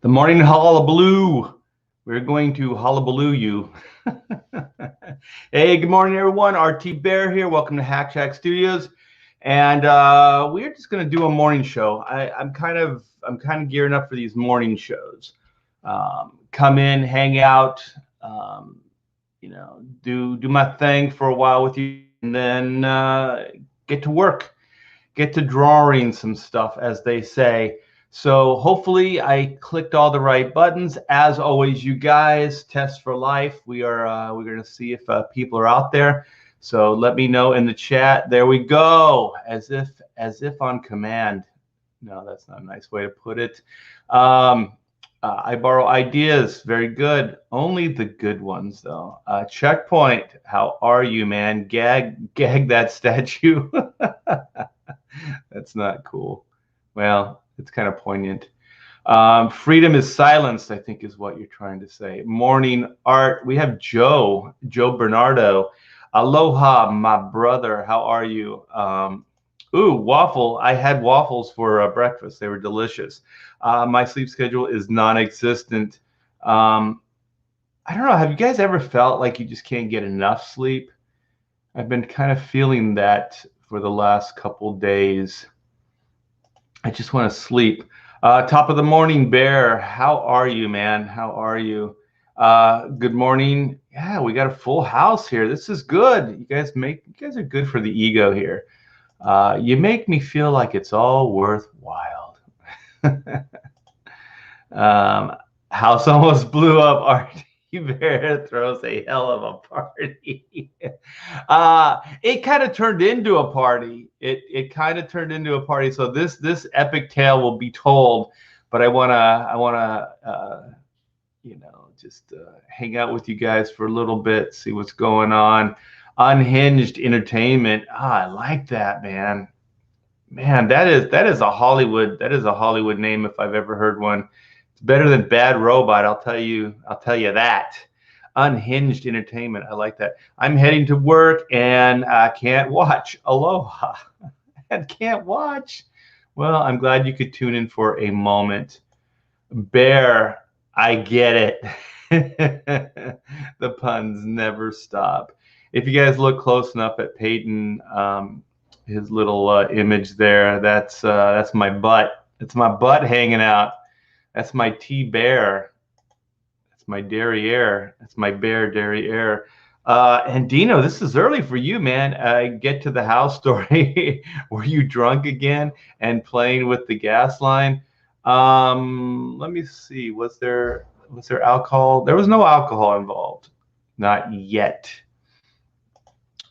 The morning hullaballoo. We're going to hullaballoo you. Hey, good morning, everyone. RT Bear here. Welcome to Hack Shack Studios, and we're just going to do a morning show. I'm kind of gearing up for these morning shows. Come in, hang out, do my thing for a while with you, and then get to work, get to drawing some stuff, as they say. So hopefully I clicked all the right buttons. As always, you guys, test for life. We're going to see if people are out there. So let me know in the chat. There we go. As if on command. No, that's not a nice way to put it. I borrow ideas. Very good. Only the good ones, though. Checkpoint. How are you, man? Gag that statue. That's not cool. Well, it's kind of poignant. Freedom is silenced, I think is what you're trying to say. Morning Art. We have Joe Bernardo. Aloha, my brother. How are you? Ooh, waffle. I had waffles for breakfast. They were delicious. My sleep schedule is non-existent. I don't know. Have you guys ever felt like you just can't get enough sleep? I've been kind of feeling that for the last couple days. I just want to sleep. Top of the morning, Bear. How are you, man? How are you? Good morning. Yeah, we got a full house here. This is good. You guys are good for the ego here. You make me feel like it's all worthwhile. House almost blew up. RT Bear throws a hell of a party. It kind of turned into a party. It kind of turned into a party. So this epic tale will be told, but I wanna just hang out with you guys for a little bit, see what's going on. Unhinged Entertainment. I like that, man. Man, that is a Hollywood name if I've ever heard one. It's better than Bad Robot, I'll tell you that. Unhinged Entertainment. I like that. I'm heading to work and I can't watch. Aloha. And can't watch. Well, I'm glad you could tune in for a moment. Bear, I get it. The puns never stop. If you guys look close enough at Peyton, his little image there, that's my butt. It's my butt hanging out. That's my T-Bear. That's my derriere. That's my bear derriere. And Dino, this is early for you, man. Get to the house story. Were you drunk again and playing with the gas line? Let me see. Was there alcohol? There was no alcohol involved. Not yet.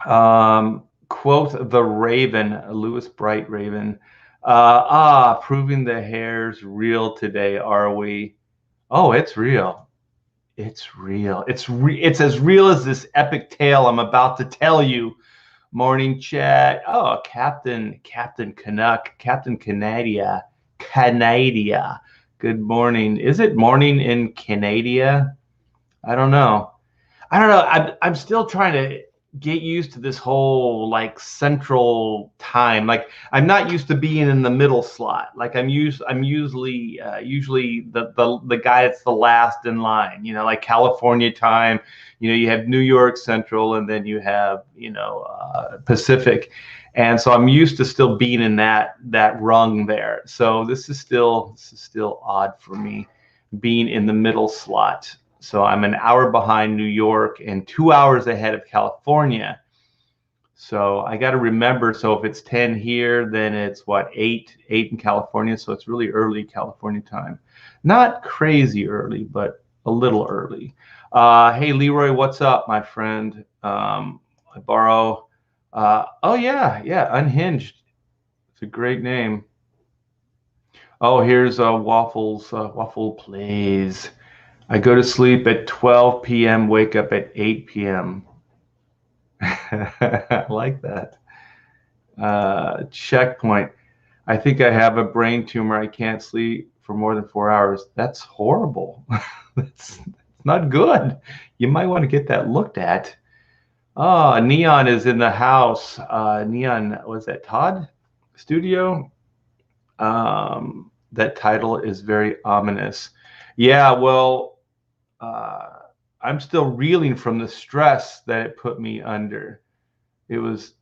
Quote the Raven, Lewis Bright Raven. Proving the hair's real today, are we? Oh, it's real. It's real. It's as real as this epic tale I'm about to tell you. Morning chat. Oh, Captain Canuck, Captain Canada. Good morning. Is it morning in Canada? I don't know. I'm still trying to get used to this whole like central time. Like I'm not used to being in the middle slot. Like I'm usually the guy that's the last in line, like California time. You have New York Central and then you have, Pacific. And so I'm used to still being in that rung there. So this is still odd for me being in the middle slot. So I'm an hour behind New York and 2 hours ahead of California. So I got to remember, so if it's 10 here, then it's what, 8 in California. So it's really early California time. Not crazy early, but a little early. Hey, Leroy, what's up, my friend? I borrow. Oh, yeah, Unhinged. It's a great name. Oh, here's Waffles. Waffle Plays. I go to sleep at 12 p.m., wake up at 8 p.m. I like that. Checkpoint. I think I have a brain tumor. I can't sleep for more than 4 hours. That's horrible. That's not good. You might want to get that looked at. Oh, Neon is in the house. Neon, was that Todd Studio? That title is very ominous. Yeah, well, uh, I'm still reeling from the stress that it put me under. It was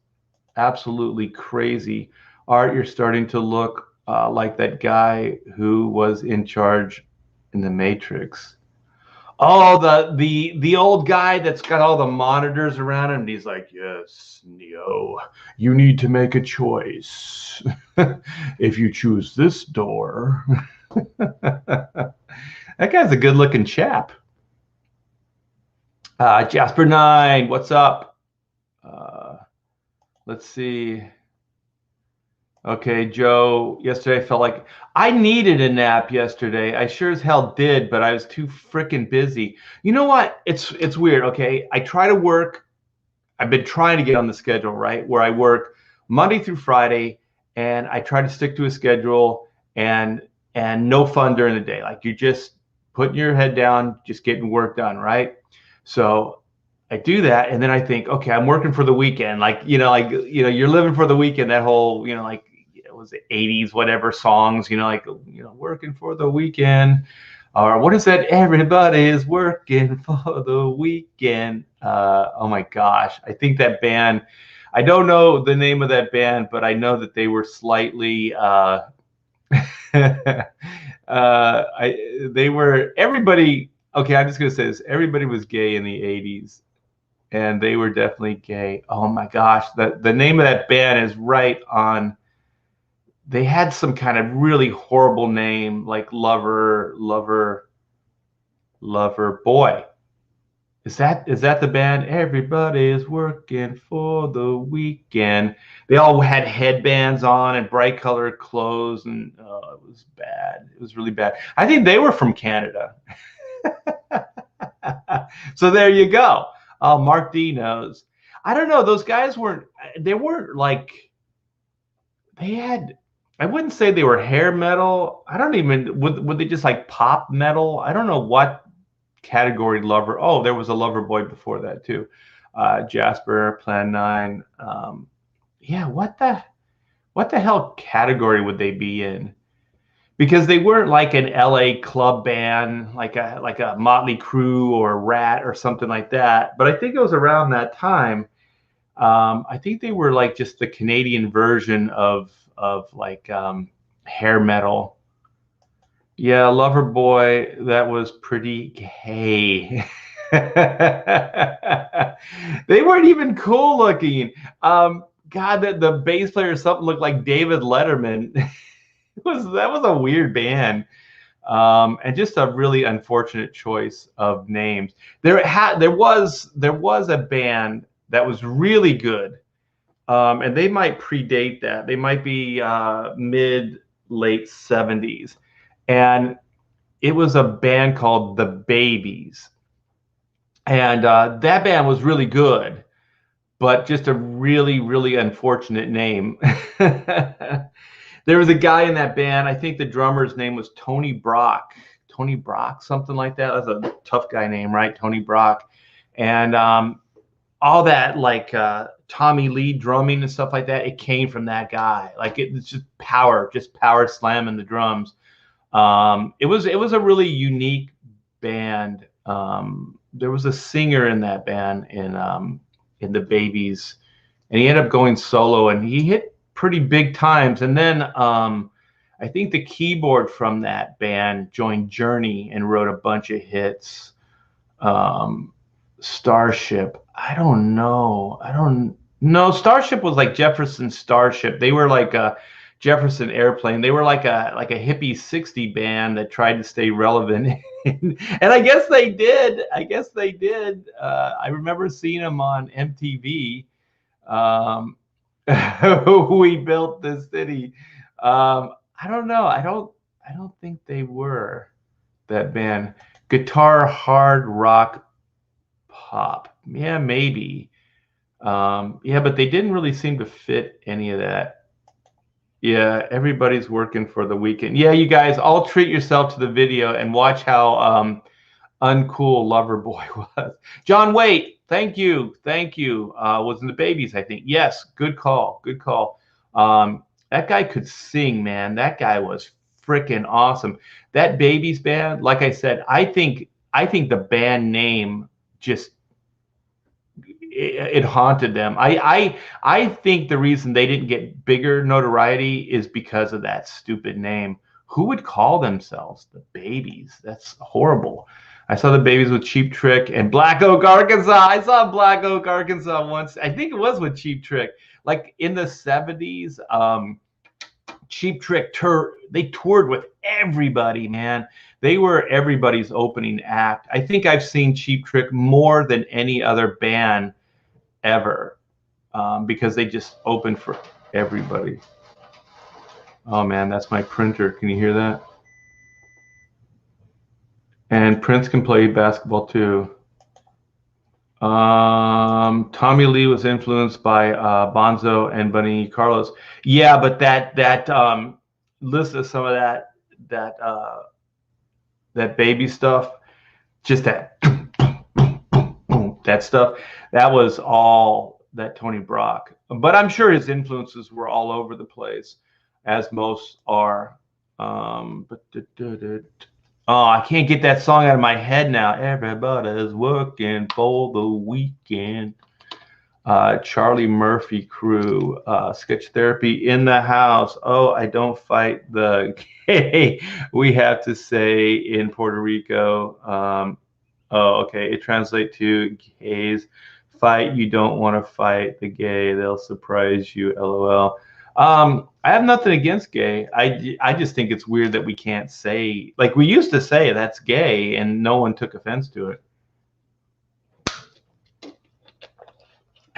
absolutely crazy. Art, you're starting to look like that guy who was in charge in the Matrix. Oh, the old guy that's got all the monitors around him. And he's like, "Yes, Neo, you need to make a choice. If you choose this door." That guy's a good-looking chap. Jasper 9, what's up? Uh, let's see. Okay, Joe, yesterday I felt like I needed a nap yesterday. I sure as hell did, but I was too freaking busy. You know what? It's weird, okay? I try to work. I've been trying to get on the schedule, right? Where I work Monday through Friday and I try to stick to a schedule and no fun during the day. Like you're just putting your head down, just getting work done, right? So I do that, and then I think, okay, I'm working for the weekend. You're living for the weekend. That whole, like it was the '80s, whatever songs, working for the weekend, or what is that? Everybody is working for the weekend. Oh my gosh, I think that band. I don't know the name of that band, but I know that they were slightly. They were everybody. Okay, I'm just gonna say this. Everybody was gay in the '80s, and they were definitely gay. Oh my gosh, the name of that band is right on. They had some kind of really horrible name, like Lover Boy. Is that the band? Everybody is working for the weekend. They all had headbands on and bright colored clothes, and it was bad. It was really bad. I think they were from Canada. So there you go. Mark D knows. I don't know. Those guys weren't. They weren't like. They had. I wouldn't say they were hair metal. I don't even. Would they just like pop metal? I don't know what category Lover. Oh, there was a Lover Boy before that too. Jasper, Plan 9. Yeah, what the hell category would they be in? Because they weren't like an LA club band, like a Motley Crue or Rat or something like that. But I think it was around that time. I think they were like just the Canadian version of like hair metal. Yeah, Loverboy, that was pretty gay. They weren't even cool looking. God, the bass player or something looked like David Letterman. That was a weird band. And just a really unfortunate choice of names. There was a band that was really good, and they might predate that. They might be mid late '70s, and it was a band called the Babies, and that band was really good, but just a really really unfortunate name. There was a guy in that band. I think the drummer's name was Tony Brock. Tony Brock, something like that. That's a tough guy name, right? Tony Brock. And all that, like Tommy Lee drumming and stuff like that, it came from that guy. Like it's just power slamming the drums. It was a really unique band. There was a singer in that band in the Babies, and he ended up going solo, and he hit pretty big times. And then I think the keyboard from that band joined Journey and wrote a bunch of hits. Starship, I don't know. I don't know. Starship was like Jefferson Starship. They were like a Jefferson Airplane. They were like a hippie 60 band that tried to stay relevant. And I guess they did. I remember seeing them on MTV. We built this city. I don't know. I don't think they were that band. Guitar hard rock pop. Yeah, maybe. Yeah, but they didn't really seem to fit any of that. Yeah, everybody's working for the weekend. Yeah, you guys all treat yourself to the video and watch how uncool Loverboy was. John Waite, thank you. Was in the Babies, I think. Yes, good call. That guy could sing, man. That guy was freaking awesome. That Babies band, like I said, I think the band name just it haunted them. I think the reason they didn't get bigger notoriety is because of that stupid name. Who would call themselves the Babies? That's horrible. I saw the Babies with Cheap Trick and Black Oak, Arkansas. I saw Black Oak, Arkansas once. I think it was with Cheap Trick, like in the 70s. Cheap Trick they toured with everybody, man. They were everybody's opening act. I think I've seen Cheap Trick more than any other band ever, because they just opened for everybody. Oh man, that's my printer. Can you hear that? And Prince can play basketball too. Tommy Lee was influenced by Bonzo and Bunny Carlos. Yeah, but that listen to some of that baby stuff, just that that stuff. That was all that Tony Brock. But I'm sure his influences were all over the place, as most are. Oh, I can't get that song out of my head now. Everybody's working for the weekend. Charlie Murphy Crew, Sketch Therapy in the house. Oh, I don't fight the gay. We have to say in Puerto Rico. Oh, okay. It translates to gays fight. You don't want to fight the gay. They'll surprise you. LOL. I have nothing against gay. I just think it's weird that we can't say, like we used to say, that's gay, and no one took offense to it.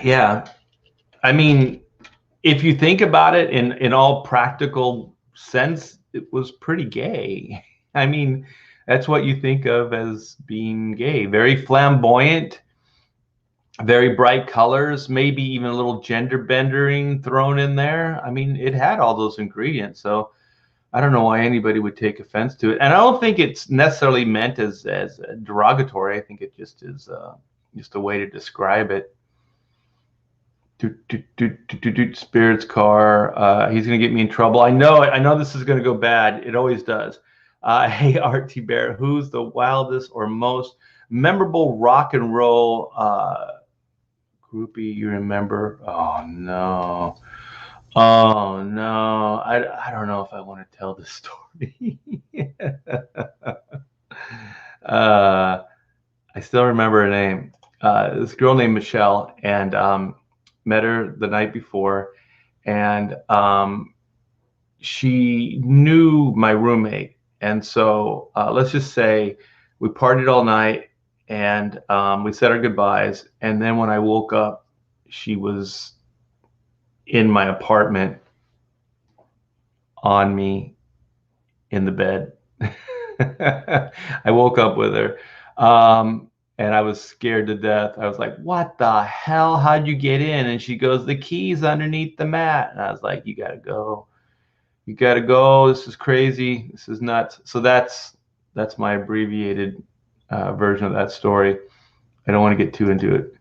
Yeah. I mean, if you think about it in all practical sense, it was pretty gay. I mean, that's what you think of as being gay. Very flamboyant, very bright colors, maybe even a little gender bendering thrown in there. I mean, it had all those ingredients. So I don't know why anybody would take offense to it. And I don't think it's necessarily meant as derogatory. I think it just is just a way to describe it. Spirit's car. He's going to get me in trouble. I know it. I know this is going to go bad. It always does. Hey, RT Bear, who's the wildest or most memorable rock and roll groupie you remember? Oh no. Oh no. I don't know if I want to tell this story. I still remember her name. This girl named Michelle, and met her the night before, and she knew my roommate, and so let's just say we partied all night, and we said our goodbyes, and then when I woke up, she was in my apartment on me in the bed. I woke up with her. And I was scared to death. I was like, what the hell? How'd you get in? And she goes, the key's underneath the mat. And I was like, you got to go. You got to go. This is crazy. This is nuts. So that's my abbreviated version of that story. I don't want to get too into it.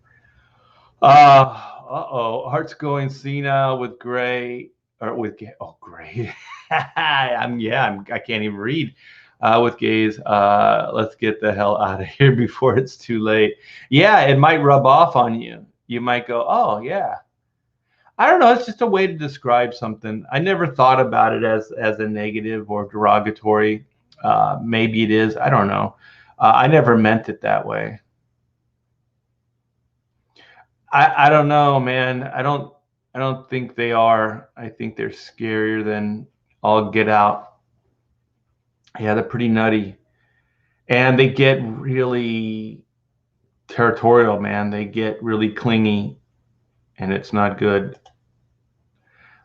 Uh-oh. Heart's going senile with Gray. Or with Gray. I can't even read. With gays, let's get the hell out of here before it's too late. Yeah, it might rub off on you. You might go, oh yeah. I don't know. It's just a way to describe something. I never thought about it as a negative or derogatory. Maybe it is. I don't know. I never meant it that way. I don't know, man. I don't think they are. I think they're scarier than all get out. Yeah, they're pretty nutty. And they get really territorial, man. They get really clingy, and it's not good.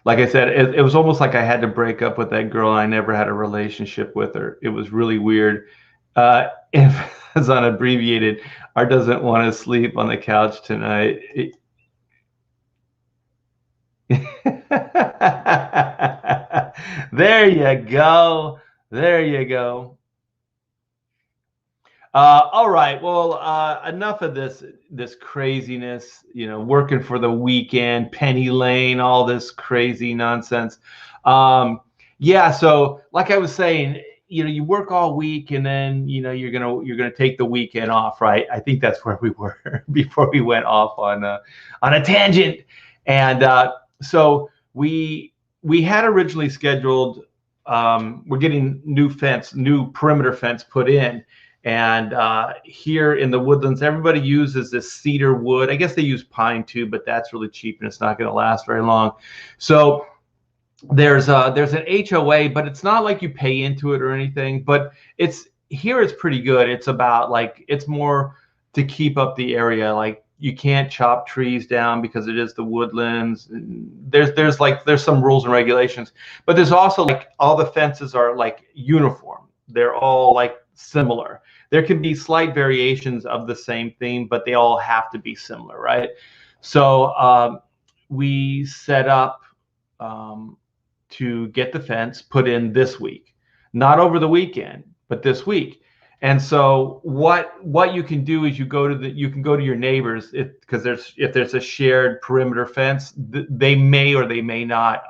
Like I said, it was almost like I had to break up with that girl. I never had a relationship with her. It was really weird. If it's on abbreviated, Art doesn't want to sleep on the couch tonight. There you go. There you go. All right. Well, enough of this craziness. Working for the weekend, Penny Lane, all this crazy nonsense. Yeah, so like I was saying, you work all week and then you're gonna take the weekend off, right? I think that's where we were before we went off on a tangent. And so we had originally scheduled, we're getting new perimeter fence put in. And here in the Woodlands, everybody uses this cedar wood. I guess they use pine too, but that's really cheap and it's not going to last very long. So there's an HOA, but it's not like you pay into it or anything. But it's pretty good. It's about like it's more to keep up the area. Like you can't chop trees down because it is the Woodlands. There's some rules and regulations, but there's also like all the fences are like uniform. They're all like similar. There can be slight variations of the same theme, but they all have to be similar, right? So we set up. Um, to get the fence put in this week, not over the weekend, but this week. And so what you can do is you can go to your neighbors because if there's a shared perimeter fence, they may or they may not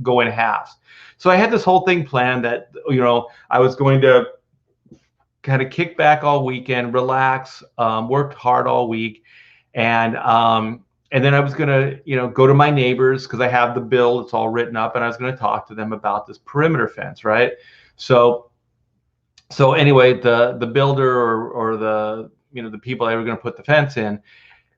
go in halves. So I had this whole thing planned that I was going to kind of kick back all weekend, relax, worked hard all week, and then I was gonna, go to my neighbors because I have the bill, it's all written up, and I was gonna talk to them about this perimeter fence, right? So anyway, the builder or the people that were gonna put the fence in,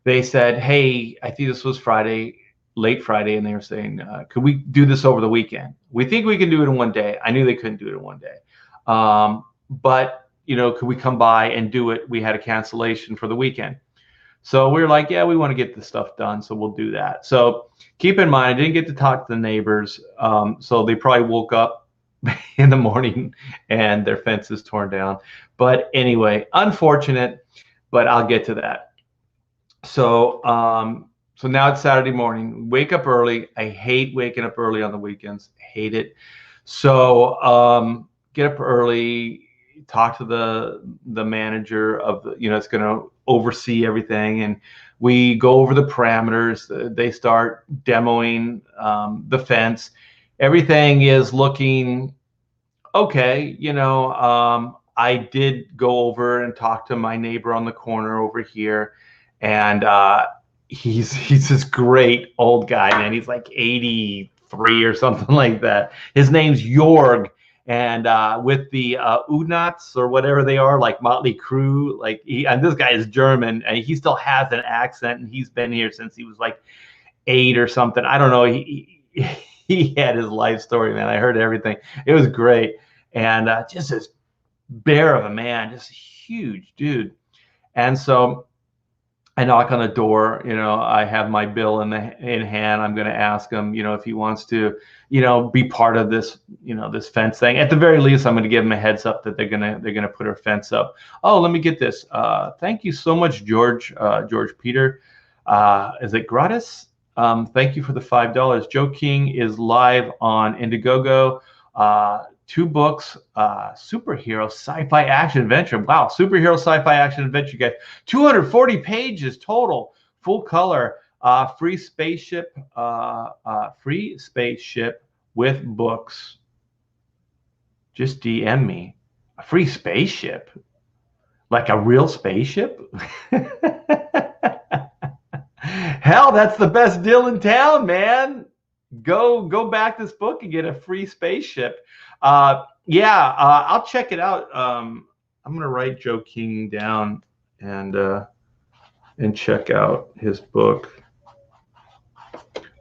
they said, hey, I think this was Friday, late Friday, and they were saying, could we do this over the weekend? We think we can do it in one day. I knew they couldn't do it in one day, but could we come by and do it? We had a cancellation for the weekend. So we were like, yeah, we want to get this stuff done, so we'll do that. So keep in mind, I didn't get to talk to the neighbors, so they probably woke up in the morning and their fence is torn down. But anyway, unfortunate, but I'll get to that. So so now it's Saturday morning. Wake up early. I hate waking up early on the weekends. Hate it. So get up early, talk to the manager of the, it's going to oversee everything, and we go over the parameters. They start demoing the fence. Everything is looking okay. I did go over and talk to my neighbor on the corner over here, and he's this great old guy, man. He's like 83 or something like that. His name's Jorg. And with the Udnats or whatever they are, like Motley Crue, and this guy is German, and he still has an accent, and he's been here since he was like 8 or something. I don't know. He had his life story, man. I heard everything. It was great, and just this bear of a man, just a huge dude. And so I knock on the door. I have my bill in hand. I'm going to ask him, if he wants to, be part of this, this fence thing. At the very least, I'm going to give him a heads up that they're gonna put a fence up. Oh, let me get this. Thank you so much, George Peter. Is it gratis? Thank you for the $5. Joe King is live on Indiegogo. 2 books, superhero sci-fi action adventure. Wow, superhero sci-fi action adventure, guys. 240 pages total, full color, free spaceship with books. Just DM me. A free spaceship? Like a real spaceship? Hell, that's the best deal in town, man. Go back this book and get a free spaceship. I'll check it out. I'm gonna write Joe King down and check out his book.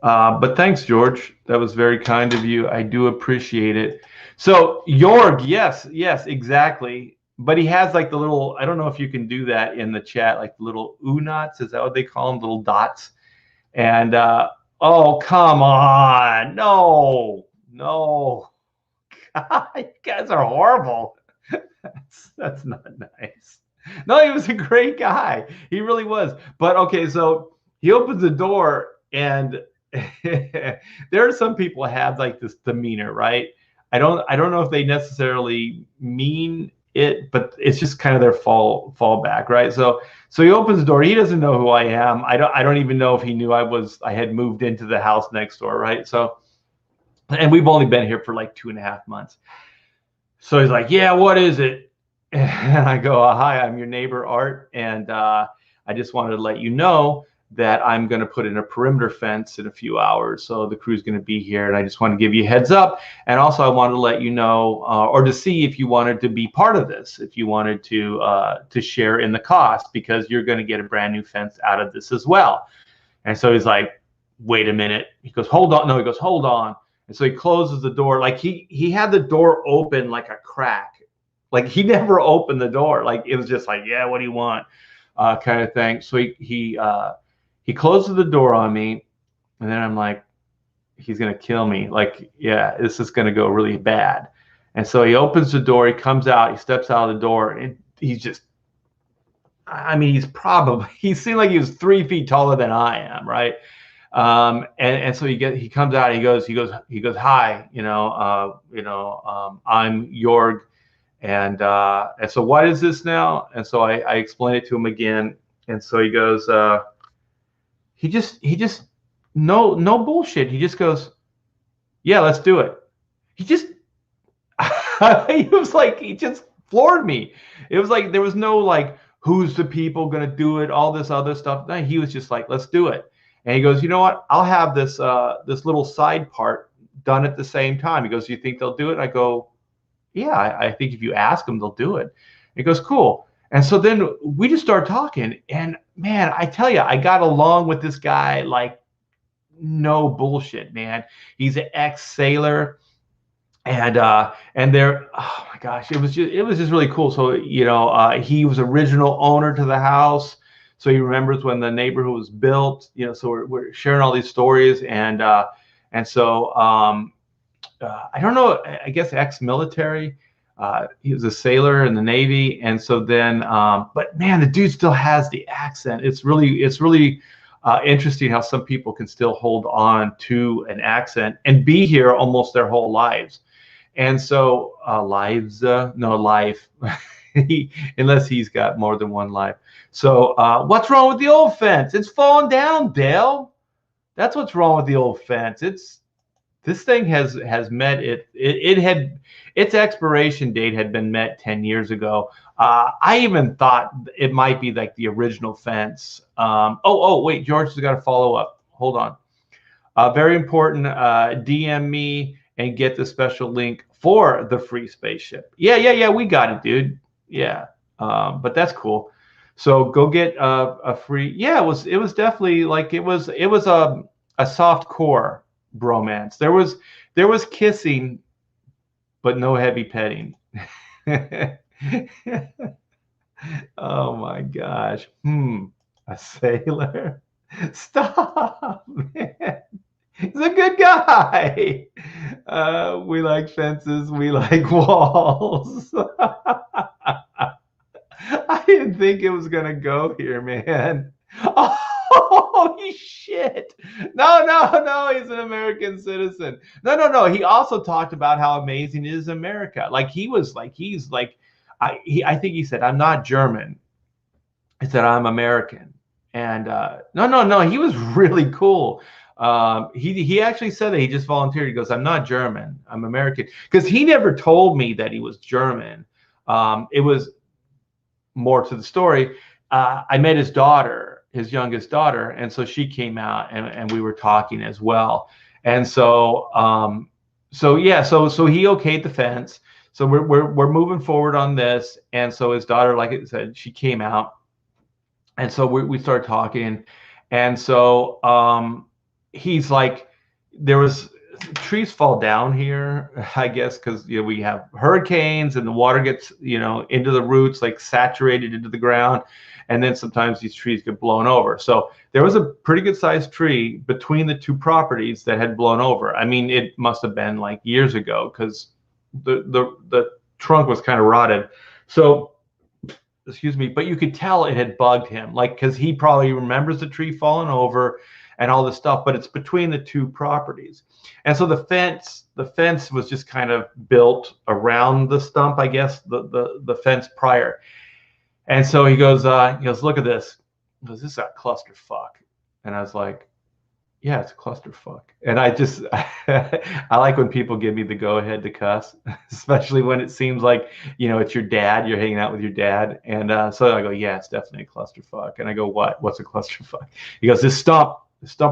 But thanks, George. That was very kind of you. I do appreciate it. So Jorg, yes, exactly. But he has like the little, I don't know if you can do that in the chat, like the little Unots, is that what they call them? Little dots. And oh, come on. No. God, you guys are horrible. That's not nice. No, he was a great guy. He really was. But okay, so he opens the door, and there are some people have like this demeanor, right? I don't know if they necessarily mean it, but it's just kind of their fallback, right? So he opens the door. He doesn't know who I am. I don't even know if he knew I had moved into the house next door, right? So And we've only been here for like 2.5 months. So he's like, yeah, what is it? And I go, hi, I'm your neighbor, Art. And I just wanted to let you know that I'm going to put in a perimeter fence in a few hours. So the crew's going to be here. And I just want to give you a heads up. And also I wanted to let you know, or to see if you wanted to be part of this, if you wanted to share in the cost, because you're going to get a brand new fence out of this as well. And so he's like, wait a minute. He goes, hold on. No, he goes, hold on. And so he closes the door. Like he had the door open like a crack. Like he never opened the door. Like it was just like, yeah, what do you want? Kind of thing. So he closes the door on me, and then I'm like, he's gonna kill me. Like, yeah, this is gonna go really bad. And so he opens the door, he comes out, he steps out of the door, and he's just, I mean, he seemed like he was 3 feet taller than I am, right? And so he comes out, he goes, hi, I'm Jorg. And so what is this now? And so I explained it to him again. And so he goes, he just, no bullshit. He just goes, yeah, let's do it. He just, he was like, he just floored me. It was like, there was no like, who's the people going to do it? All this other stuff. No, he was just like, let's do it. And he goes, you know what? I'll have this, this little side part done at the same time. He goes, you think they'll do it? And I go, yeah, I think if you ask them, they'll do it. He goes, cool. And so then we just start talking, and man, I tell you, I got along with this guy like no bullshit, man. He's an ex-sailor, and they're, oh my gosh, it was just really cool. So he was original owner to the house, so he remembers when the neighborhood was built. So we're sharing all these stories, and so. I don't know, I guess ex-military. He was a sailor in the Navy. And so then, but man, the dude still has the accent. It's really interesting how some people can still hold on to an accent and be here almost their whole lives. And so life, unless he's got more than one life. So what's wrong with the old fence? It's falling down, Dale. That's what's wrong with the old fence. This thing has met its expiration date had been met 10 years ago. I even thought it might be like the original fence. Wait, George has got to follow up. Hold on. Very important. DM me and get the special link for the free spaceship. Yeah. We got it, dude. Yeah. But that's cool. So go get a free. Yeah, it was definitely like it was a soft core bromance. There was kissing, but no heavy petting. Oh my gosh. A sailor? Stop, man. He's a good guy. We like fences. We like walls. I didn't think it was gonna go here, man. Holy shit. No, he's an American citizen. No. He also talked about how amazing is America. Like I think he said, I'm not German. He said, I'm American. And no, he was really cool. He actually said that he just volunteered. He goes, I'm not German, I'm American. Because he never told me that he was German. It was more to the story. I met his daughter, his youngest daughter, and so she came out and we were talking as well. And so so he okayed the fence. So we're moving forward on this. And so his daughter, like I said, she came out, and so we started talking. And so he's like, there was trees fall down here, I guess, because we have hurricanes and the water gets into the roots, like saturated into the ground. And then sometimes these trees get blown over. So there was a pretty good sized tree between the two properties that had blown over. I mean, it must have been like years ago, because the trunk was kind of rotted. So, excuse me, but you could tell it had bugged him, like, because he probably remembers the tree falling over and all this stuff, but it's between the two properties. And so the fence was just kind of built around the stump, I guess, the fence prior. And so he goes, look at this. He goes, this is a clusterfuck. And I was like, yeah, it's a clusterfuck. And I just, I like when people give me the go ahead to cuss, especially when it seems like, it's your dad, you're hanging out with your dad. And so I go, yeah, it's definitely a clusterfuck. And I go, what? What's a clusterfuck? He goes, this stump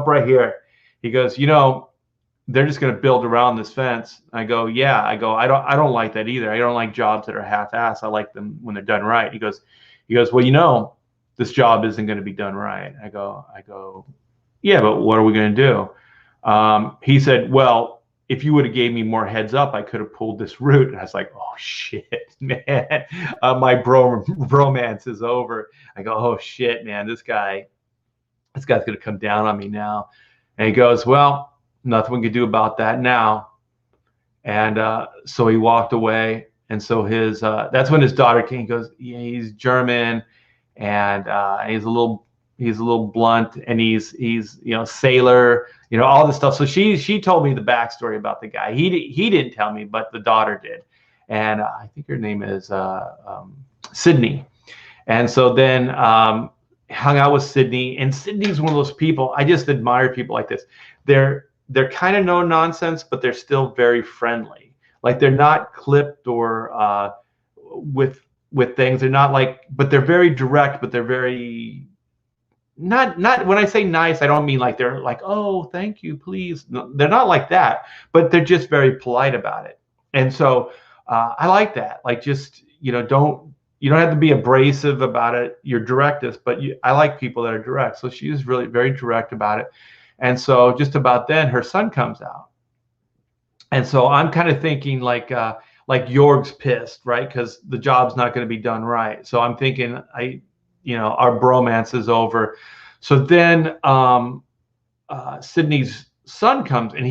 right here. He goes, they're just going to build around this fence. I go, yeah. I don't like that either. I don't like jobs that are half-assed. I like them when they're done right. He goes, well, this job isn't going to be done right. I go, yeah, but what are we going to do? He said, well, if you would have gave me more heads up, I could have pulled this route. And I was like, oh shit, man, my bromance is over. I go, oh shit, man, this guy's going to come down on me now. And he goes, well, nothing we can do about that now. And so he walked away. And so that's when his daughter came. He goes, yeah, he's German, and he's a little blunt, and he's sailor, all this stuff. So she told me the backstory about the guy. He didn't tell me, but the daughter did, and I think her name is Sydney. And so then hung out with Sydney, and Sydney's one of those people. I just admire people like this. They're kind of no nonsense, but they're still very friendly. Like they're not clipped or with things. They're not like, but they're very direct, but they're very not when I say nice, I don't mean like they're like, oh, thank you, please. No, they're not like that, but they're just very polite about it. And so I like that. Like just, you don't have to be abrasive about it. You're directest, but I like people that are direct. So she was really very direct about it. And so just about then her son comes out. And so I'm kind of thinking like Jorg's pissed, right? Because the job's not going to be done right. So I'm thinking our bromance is over. So then Sydney's son comes and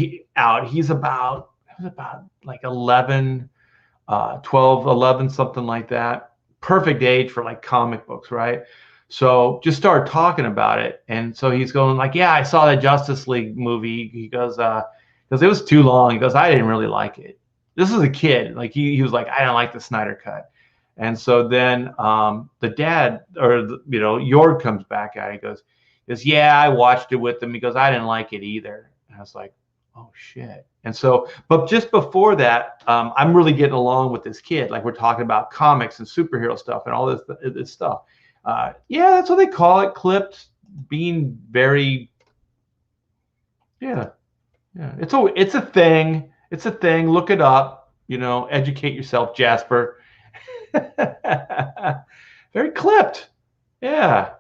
he's about like 11, 12, 11, something like that. Perfect age for like comic books, right? So just started talking about it. And so he's going like, yeah, I saw that Justice League movie. He goes, because it was too long. He goes, I didn't really like it. This is a kid. Like he was like, I didn't like the Snyder cut. And so then the dad Jorg comes back at it. He goes, yeah, I watched it with him. He goes, I didn't like it either. And I was like, oh shit. And so, but just before that, I'm really getting along with this kid. Like we're talking about comics and superhero stuff and all this stuff. Yeah, that's what they call it. Clipped, being very, yeah. It's a thing. It's a thing. Look it up. Educate yourself, Jasper. Very clipped. Yeah.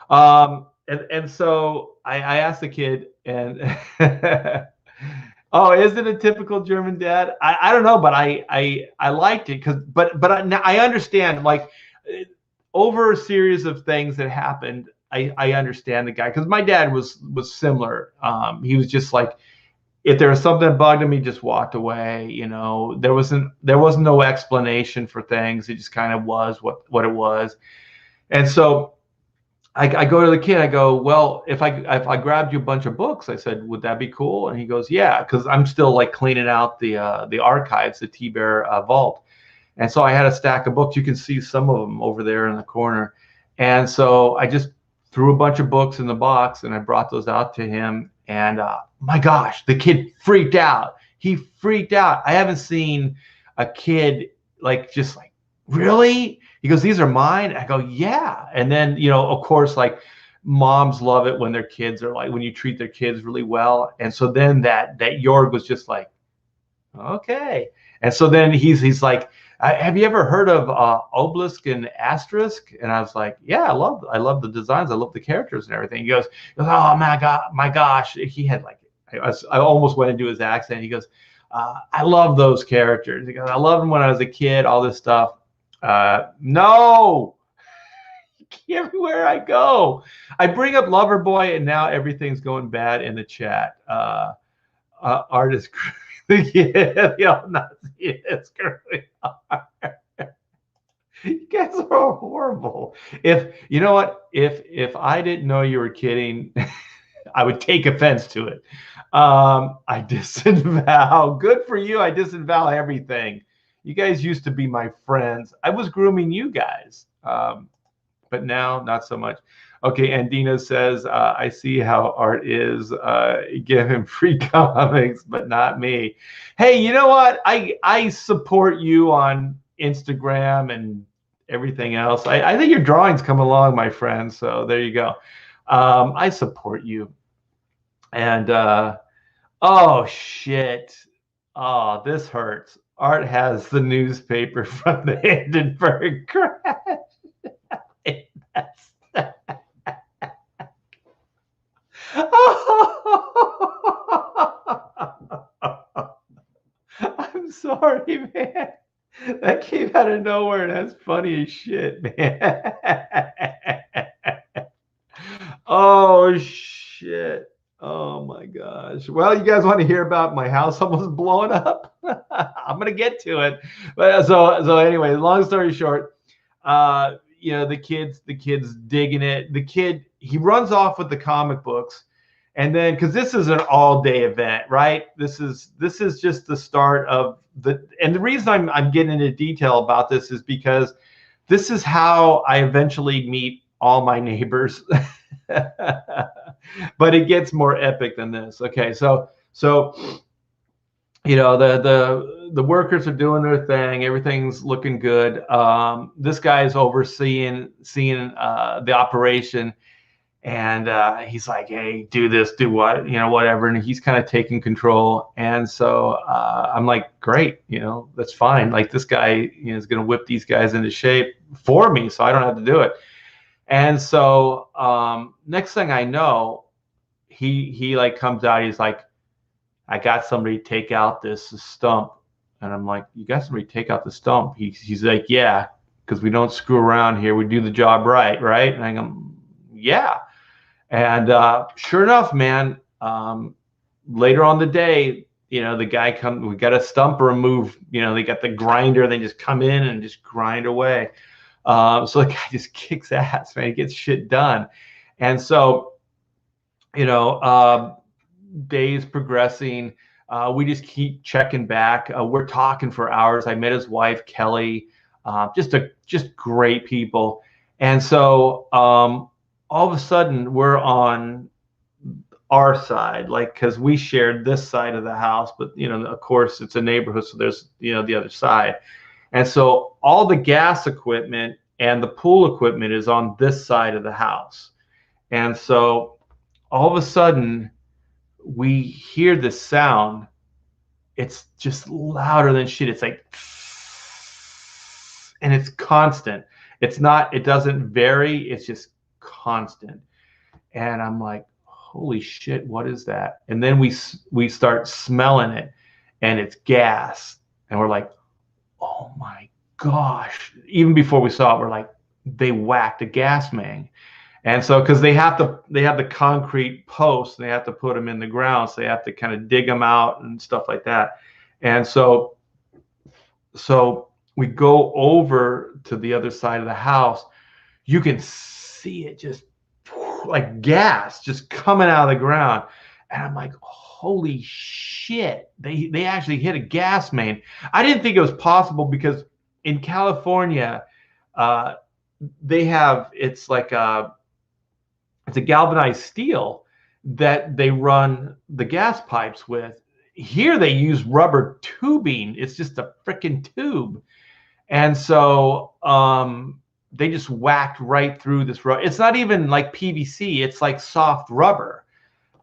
And so I asked the kid, and oh, is it a typical German dad? I don't know, but I liked it but I understand, like over a series of things that happened, I understand the guy, because my dad was similar. He was just like, if there was something that bugged him, he just walked away. There wasn't no explanation for things. It just kind of was what it was. And so I go to the kid. I go, well, if I grabbed you a bunch of books, I said, would that be cool? And he goes, yeah, because I'm still like cleaning out the archives, the T-Bear vault. And so I had a stack of books. You can see some of them over there in the corner. And so I just threw a bunch of books in the box, and I brought those out to him. And my gosh, the kid freaked out. He freaked out. I haven't seen a kid just like, really? He goes, these are mine? I go, yeah. And then, of course, like moms love it when their kids are like, when you treat their kids really well. And so then that Jorg was just like, okay. And so then he's like, have you ever heard of Obelisk and Asterisk? And I was like, yeah, I love the designs. I love the characters and everything. He goes, oh my gosh. He had like, I almost went into his accent. He goes, I love those characters. He goes, I loved them when I was a kid, all this stuff. No, everywhere I go, I bring up Loverboy, and now everything's going bad in the chat. Artist. Yeah, the Nazi is growing hard. You guys are horrible. If you know what, if I didn't know you were kidding, I would take offense to it. I disavow. Good for you. I disavow everything. You guys used to be my friends. I was grooming you guys. but now not so much. Okay, Andina says, I see how art is. Give him free comics, but not me. Hey, you know what? I support you on Instagram and everything else. I think your drawings come along, my friend. So there you go. I support you. And oh shit. Oh, this hurts. Art has the newspaper from the Hindenburg crash. I'm sorry, man. That came out of nowhere, and that's funny as shit, man. Oh shit. Oh my gosh. Well, you guys want to hear about my house almost blowing up? I'm gonna get to it. But so anyway, long story short, the kid's digging it. The kid, he runs off with the comic books, and then because this is an all-day event, right? This is just the start of and the reason I'm getting into detail about this is because this is how I eventually meet all my neighbors. But it gets more epic than this. Okay, so the workers are doing their thing. Everything's looking good. This guy's overseeing the operation, and he's like, "Hey, do this, do what, whatever." And he's kind of taking control. And so I'm like, "Great, that's fine. Like this guy, is going to whip these guys into shape for me, so I don't have to do it." And so next thing I know, he like comes out. He's like, "I got somebody to take out this stump." And I'm like, "You got somebody to take out the stump?" He's like, "Yeah, because we don't screw around here. We do the job right, right?" And I go, "Yeah." And sure enough, man, later on the day, the guy comes, we got a stump removed. They got the grinder. They just come in and just grind away. So the guy just kicks ass, man. He gets shit done. And so, days progressing, we just keep checking back. We're talking for hours. I met his wife, Kelly, just great people. And so all of a sudden we're on our side, like, because we shared this side of the house, but of course it's a neighborhood, so there's the other side. And so all the gas equipment and the pool equipment is on this side of the house. And so all of a sudden we hear this sound. It's just louder than shit. It's like, and it's constant. It doesn't vary. It's just constant. And I'm like, holy shit, what is that? And then we start smelling it, and it's gas. And we're like, oh my gosh. Even before we saw it, we're like, they whacked a gas main. And so, because they have the concrete posts, and they have to put them in the ground, so they have to kind of dig them out and stuff like that. And so we go over to the other side of the house. You can see it just like gas just coming out of the ground. And I'm like, holy shit, they actually hit a gas main. I didn't think it was possible because in California, it's a galvanized steel that they run the gas pipes with. Here they use rubber tubing. It's just a freaking tube. And so they just whacked right through this rubber. It's not even like PVC. It's like soft rubber.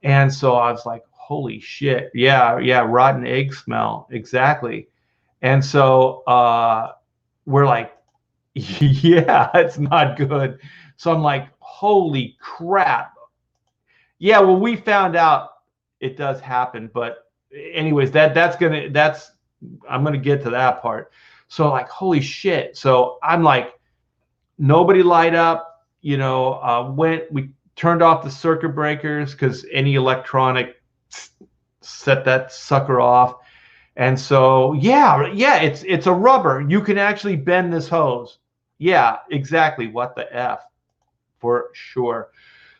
And so I was like, holy shit. Yeah, rotten egg smell. Exactly. And so we're like, yeah, it's not good. So I'm like, holy crap. Yeah, well, we found out it does happen, but anyways, I'm gonna get to that part. So like, holy shit. So I'm like, nobody light up, we turned off the circuit breakers because any electronic set that sucker off. And so yeah, it's a rubber. You can actually bend this hose. Yeah, exactly. What the F, for sure.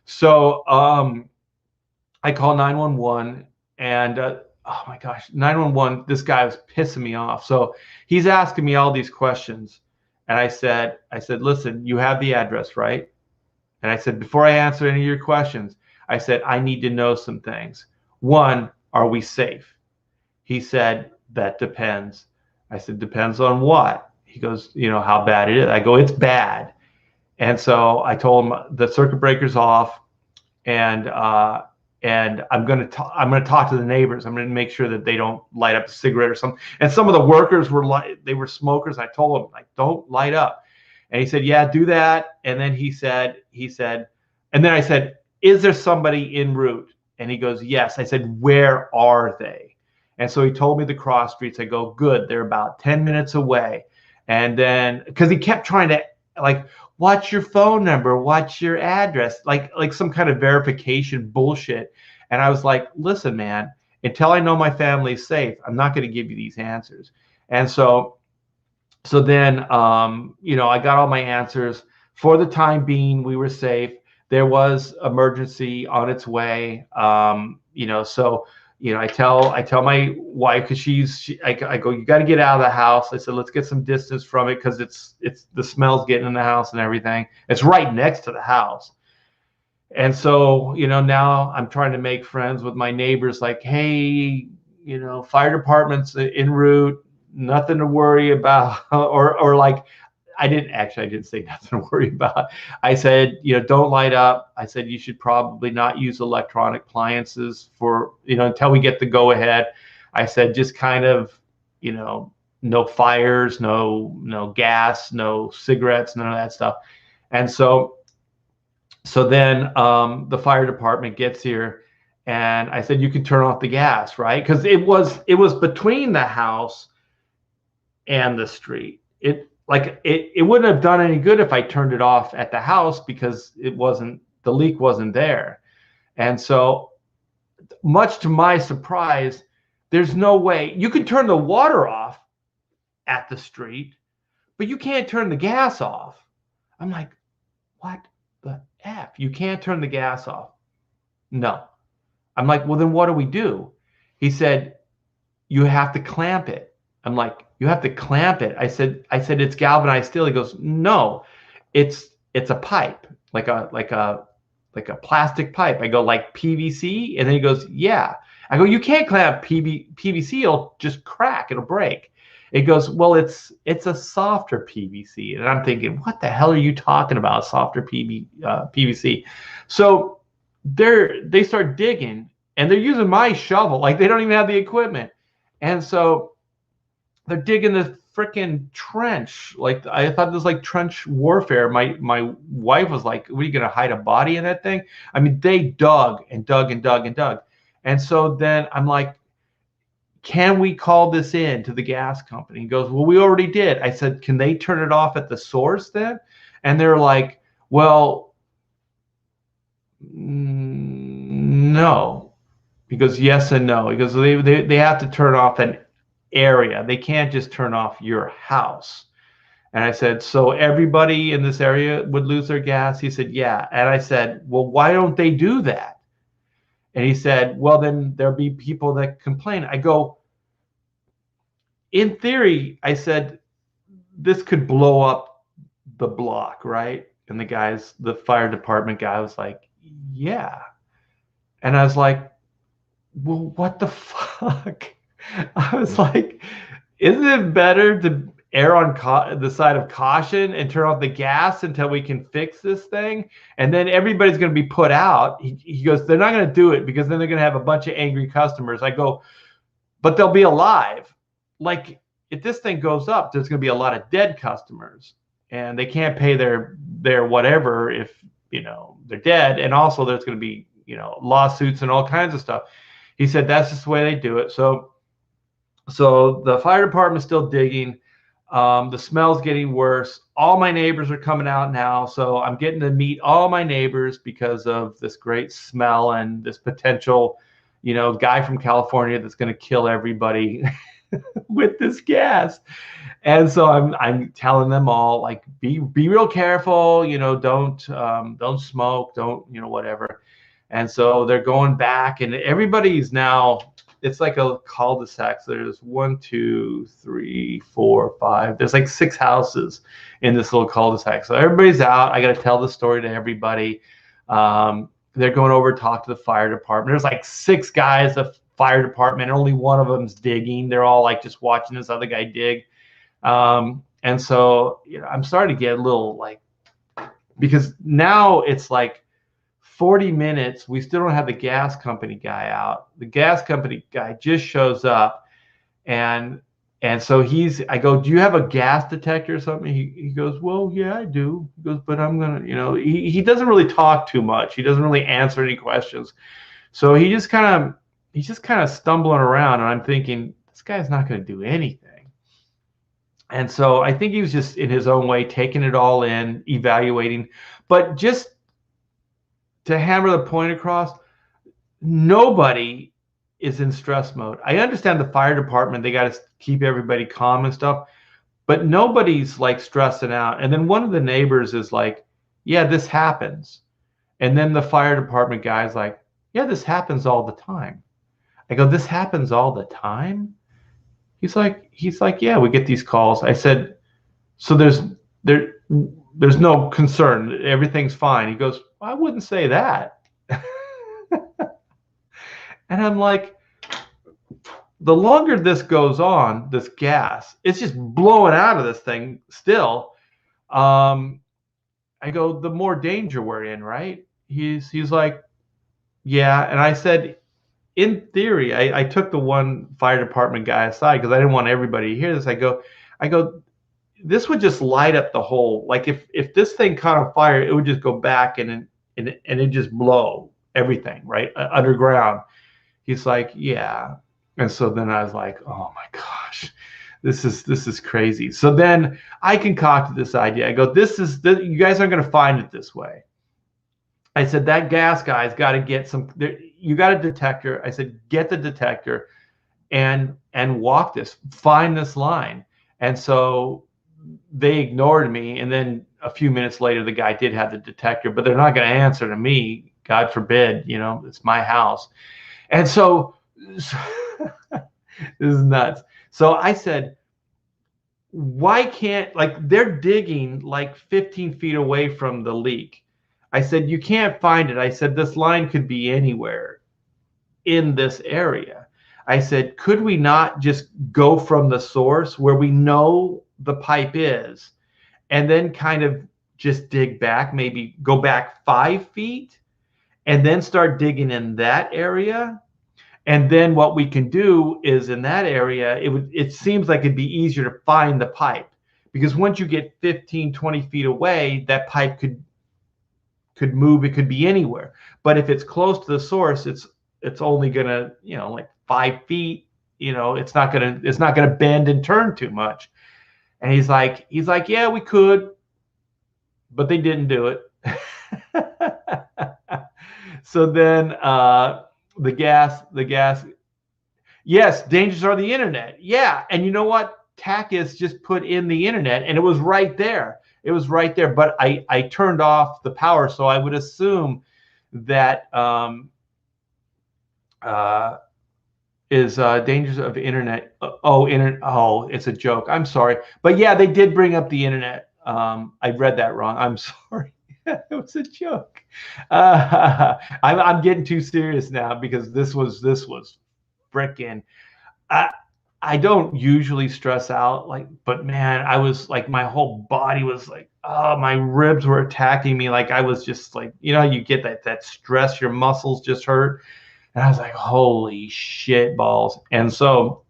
So I call 911, and oh my gosh, 911, this guy was pissing me off. So he's asking me all these questions, And I said, listen, you have the address, right? And I said, before I answer any of your questions, I said, I need to know some things. One, are we safe? He said, that depends. I said, depends on what? He goes, how bad it is. I go, it's bad. And so I told him the circuit breaker's off, and I'm going to talk to the neighbors. I'm going to make sure that they don't light up a cigarette or something. And some of the workers they were smokers. I told them, like, don't light up. And he said, yeah, do that. And then he said, and then I said, is there somebody en route? And he goes, yes. I said, where are they? And so he told me the cross streets. I go, good. They're about 10 minutes away. And then, because he kept trying to, like, what's your phone number? What's your address? Like some kind of verification bullshit. And I was like, listen, man, until I know my family's safe, I'm not going to give you these answers. And so then, I got all my answers. For the time being, we were safe. There was emergency on its way. So I tell my wife, because I go, you got to get out of the house. I said, let's get some distance from it, because it's the smell's getting in the house and everything. It's right next to the house. And so, now I'm trying to make friends with my neighbors, like, hey, fire department's en route, nothing to worry about. Or like, I didn't say nothing to worry about. I said, don't light up. I said, you should probably not use electronic appliances for, until we get the go ahead. I said, just kind of, no fires, no gas, no cigarettes, none of that stuff. And so then the fire department gets here, and I said, you can turn off the gas, right? Because it was between the house and the street. It wouldn't have done any good if I turned it off at the house, because the leak wasn't there. And so, much to my surprise, there's no way you can turn the water off at the street, but you can't turn the gas off. I'm like, what the F? You can't turn the gas off? No. I'm like, well, then what do we do? He said, you have to clamp it. I'm like, you have to clamp it. I said, it's galvanized steel. He goes, no, it's a pipe, like a plastic pipe. I go, like PVC? And then he goes, yeah. I go, you can't clamp PVC. It'll just crack. It'll break. It goes, well, it's a softer PVC. And I'm thinking, what the hell are you talking about, softer PVC? So they start digging, and they're using my shovel. Like, they don't even have the equipment. And so they're digging this freaking trench. Like, I thought this was like trench warfare. My wife was like, what, are you going to hide a body in that thing? I mean, they dug and dug and dug and dug. And so then I'm like, can we call this in to the gas company? He goes, well, we already did. I said, can they turn it off at the source then? And they're like, well, no. He goes, yes and no. He goes, they have to turn off an area. They can't just turn off your house. And I said, so everybody in this area would lose their gas? He said, yeah. And I said, well, why don't they do that? And he said, well, then there'll be people that complain. I go, in theory, I said, this could blow up the block, right? And the fire department guy was like, yeah. And I was like, well, what the fuck? I was like, isn't it better to err on the side of caution and turn off the gas until we can fix this thing? And then everybody's going to be put out. He goes, they're not going to do it, because then they're going to have a bunch of angry customers. I go, but they'll be alive. Like, if this thing goes up, there's going to be a lot of dead customers, and they can't pay their whatever if, they're dead. And also there's going to be, lawsuits and all kinds of stuff. He said, that's just the way they do it. So the fire department's still digging. The smell's getting worse. All my neighbors are coming out now. So I'm getting to meet all my neighbors because of this great smell and this potential, guy from California that's going to kill everybody with this gas. And so I'm telling them all, like, be real careful, don't smoke, don't, whatever. And so they're going back, and everybody's now, it's like a cul-de-sac. So there's 1, 2, 3, 4, 5. There's like 6 houses in this little cul-de-sac. So everybody's out. I got to tell the story to everybody. They're going over to talk to the fire department. There's like 6 guys, the fire department. Only one of them's digging. They're all like just watching this other guy dig. And so, I'm starting to get a little like, because now it's like 40 minutes. We still don't have the gas company guy out. The gas company guy just shows up, and so I go, do you have a gas detector or something? He goes, well, yeah, I do. He goes, but I'm gonna, he doesn't really talk too much. He doesn't really answer any questions. So he's just kind of stumbling around, and I'm thinking, this guy's not going to do anything. And so I think he was just in his own way, taking it all in, evaluating. But just to hammer the point across, nobody is in stress mode. I understand the fire department, they got to keep everybody calm and stuff, but nobody's like stressing out. And then one of the neighbors is like, yeah, this happens. And then the fire department guy's like, yeah, this happens all the time. I go, this happens all the time? He's like, yeah, we get these calls. I said, so there's no concern. Everything's fine. He goes, well, I wouldn't say that. And I'm like, the longer this goes on, this gas, it's just blowing out of this thing still. I go, the more danger we're in, right? He's like, yeah. And I said, in theory, I took the one fire department guy aside because I didn't want everybody to hear this. I go, this would just light up the whole. Like if this thing caught on fire, it would just go back and it just blow everything right underground. He's like, yeah. And so then I was like, oh my gosh, this is crazy. So then I concocted this idea. I go, you guys aren't going to find it this way. I said, that gas guy's got to get you got a detector. I said, get the detector and walk this, find this line. And so they ignored me. And then a few minutes later, the guy did have the detector, but they're not going to answer to me. God forbid, it's my house. And so this is nuts. So I said, why can't, like, they're digging like 15 feet away from the leak. I said, you can't find it. I said, this line could be anywhere in this area. I said, could we not just go from the source where we know the pipe is and then kind of just dig back, maybe go back 5 feet and then start digging in that area? And then what we can do is in that area, it seems like it'd be easier to find the pipe, because once you get 15, 20 feet away, that pipe could move. It could be anywhere. But if it's close to the source, it's only gonna, like 5 feet, it's not gonna bend and turn too much. And he's like, yeah, we could, but they didn't do it. So then the gas, yes, dangers are the internet. Yeah. And you know what? Takis just put in the internet and it was right there. It was right there, but I turned off the power, so I would assume that is dangers of internet. Oh, it's a joke. I'm sorry, but yeah, they did bring up the internet. I read that wrong. I'm sorry. It was a joke. I'm getting too serious now because this was frickin'. I don't usually stress out, but man, I was like, my whole body was like, oh, my ribs were attacking me. Like I was just like, you get that stress, your muscles just hurt. And I was like, holy shit balls. And so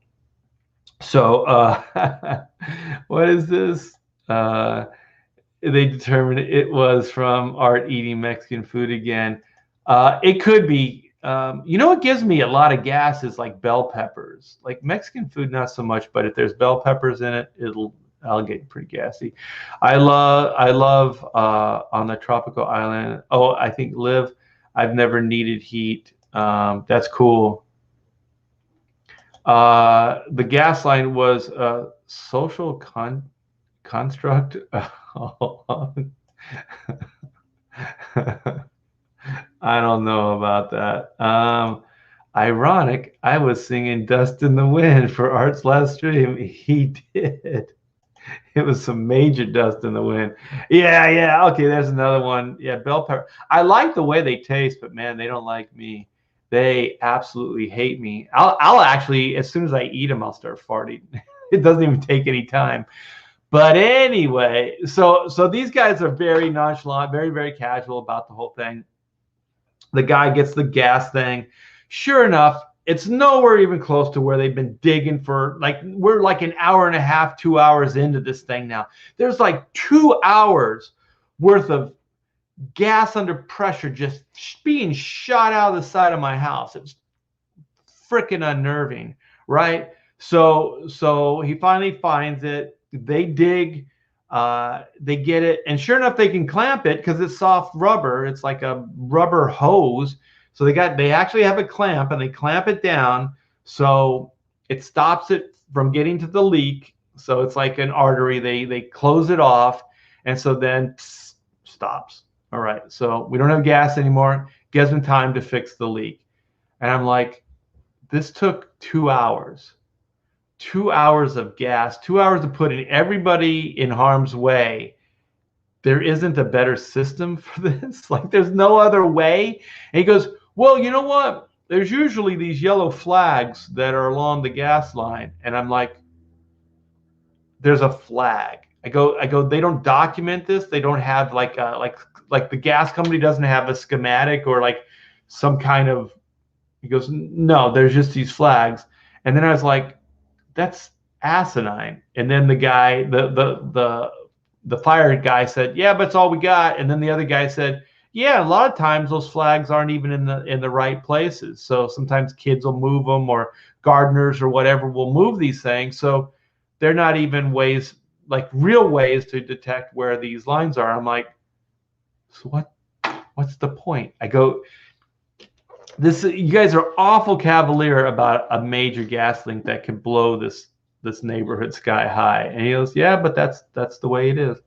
what is this? They determined it was from Art eating Mexican food again. It could be. What gives me a lot of gas is like bell peppers. Like Mexican food, not so much, but if there's bell peppers in it, I'll get pretty gassy. I love on the tropical island. Oh, I think live. I've never needed heat. That's cool. The gas line was a social construct. I don't know about that. Ironic, I was singing Dust in the Wind for Art's last stream. He did. It was some major dust in the wind. Yeah, yeah. Okay, there's another one. Yeah, bell pepper. I like the way they taste, but man, they don't like me. They absolutely hate me. I'll actually, as soon as I eat them, I'll start farting. It doesn't even take any time. But anyway, so these guys are very nonchalant, very, very casual about the whole thing. The guy gets the gas thing. Sure enough, it's nowhere even close to where they've been digging for. Like, we're like an hour and a half, 2 hours into this thing now. There's like 2 hours worth of gas under pressure just being shot out of the side of my house. It was freaking unnerving, right? So he finally finds it. They dig, they get it, and sure enough, they can clamp it because it's soft rubber. It's like a rubber hose. So they actually have a clamp, and they clamp it down so it stops it from getting to the leak. So it's like an artery. They close it off, and so then stops. All right, so we don't have gas anymore. Gives them time to fix the leak. And I'm like, this took 2 hours. 2 hours of gas, 2 hours of putting everybody in harm's way. There isn't a better system for this. Like, there's no other way. And he goes, well, you know what? There's usually these yellow flags that are along the gas line. And I'm like, there's a flag. I go, they don't document this. They don't have like the gas company doesn't have a schematic or like some kind of, he goes, no, there's just these flags. And then I was like, that's asinine. And then the guy, the fire guy said, yeah, but it's all we got. And then the other guy said, yeah, a lot of times those flags aren't even in the right places. So sometimes kids will move them, or gardeners or whatever will move these things. So they're not even ways, like real ways to detect where these lines are. I'm like, so what's the point? I go, you guys are awful cavalier about a major gas link that could blow this neighborhood sky high. And he goes, yeah, but that's the way it is.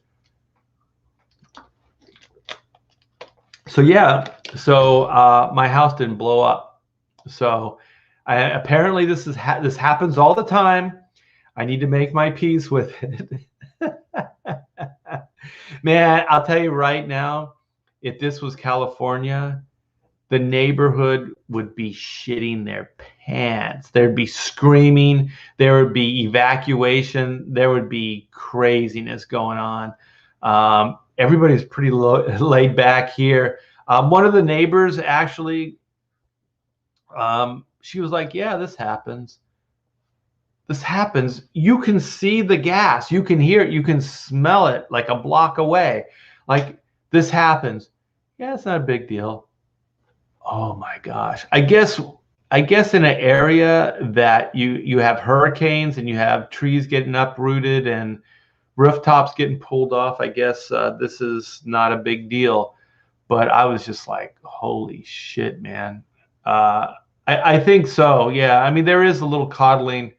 So yeah, so my house didn't blow up. So apparently this happens all the time. I need to make my peace with it. Man, I'll tell you right now, if this was California, the neighborhood would be shitting their pants. There'd be screaming. There would be evacuation. There would be craziness going on. Everybody's pretty laid back here. One of the neighbors actually, she was like, yeah, this happens. This happens. You can see the gas. You can hear it. You can smell it like a block away. Like, this happens. Yeah, it's not a big deal. Oh my gosh. I guess in an area that you have hurricanes and you have trees getting uprooted and rooftops getting pulled off, I guess this is not a big deal. But I was just like, holy shit, man. I think so. Yeah. I mean, there is a little coddling.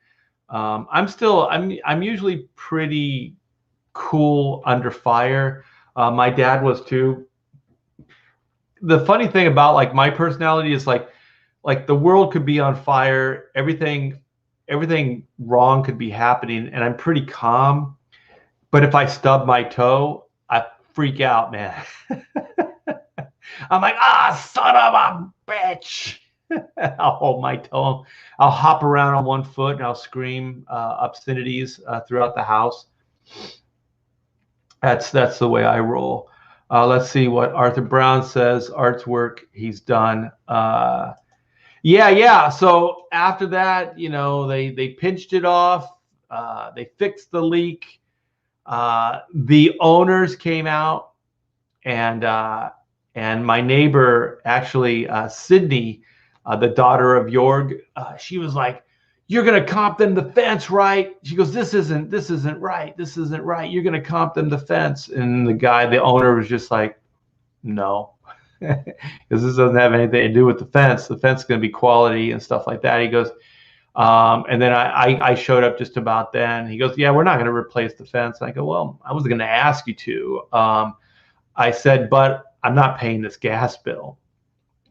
I'm usually pretty cool under fire. My dad was too. The funny thing about like my personality is like the world could be on fire, everything wrong could be happening, and I'm pretty calm. But if I stub my toe, I freak out, man. I'm like, son of a bitch. I'll hold my toe. I'll hop around on one foot and I'll scream obscenities throughout the house. That's the way I roll. Let's see what Arthur Brown says. Art's work, he's done. Yeah. So after that, they pinched it off. They fixed the leak. The owners came out, and my neighbor, actually, Sydney, the daughter of Jorg, she was like, you're going to comp them the fence, right? She goes, this isn't right. This isn't right. You're going to comp them the fence. And the owner was just like, no, because this doesn't have anything to do with the fence. The fence is going to be quality and stuff like that. He goes, and then I showed up just about then. He goes, yeah, we're not going to replace the fence. And I go, well, I was going to ask you to. I said, but I'm not paying this gas bill.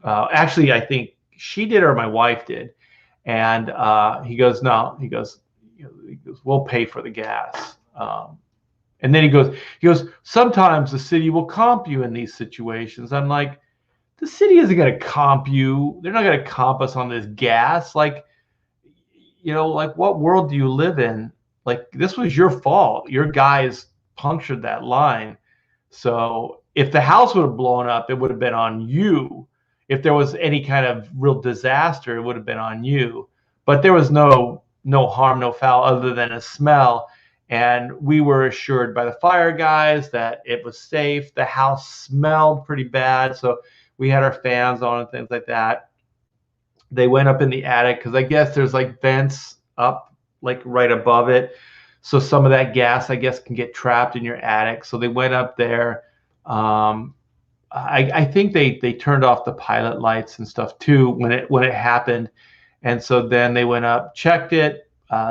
Actually, I think she did or my wife did. And he goes, no, he goes, we'll pay for the gas. And then he goes, sometimes the city will comp you in these situations. I'm like, the city isn't going to comp you. They're not going to comp us on this gas. Like, like what world do you live in? Like, this was your fault. Your guys punctured that line. So if the house would have blown up, it would have been on you. If there was any kind of real disaster, it would have been on you. But there was no harm, no foul, other than a smell. And we were assured by the fire guys that it was safe. The house smelled pretty bad, so we had our fans on and things like that. They went up in the attic because I guess there's like vents up like right above it. So some of that gas, I guess, can get trapped in your attic. So they went up there. I think they turned off the pilot lights and stuff too when it happened. And so then they went up, checked it.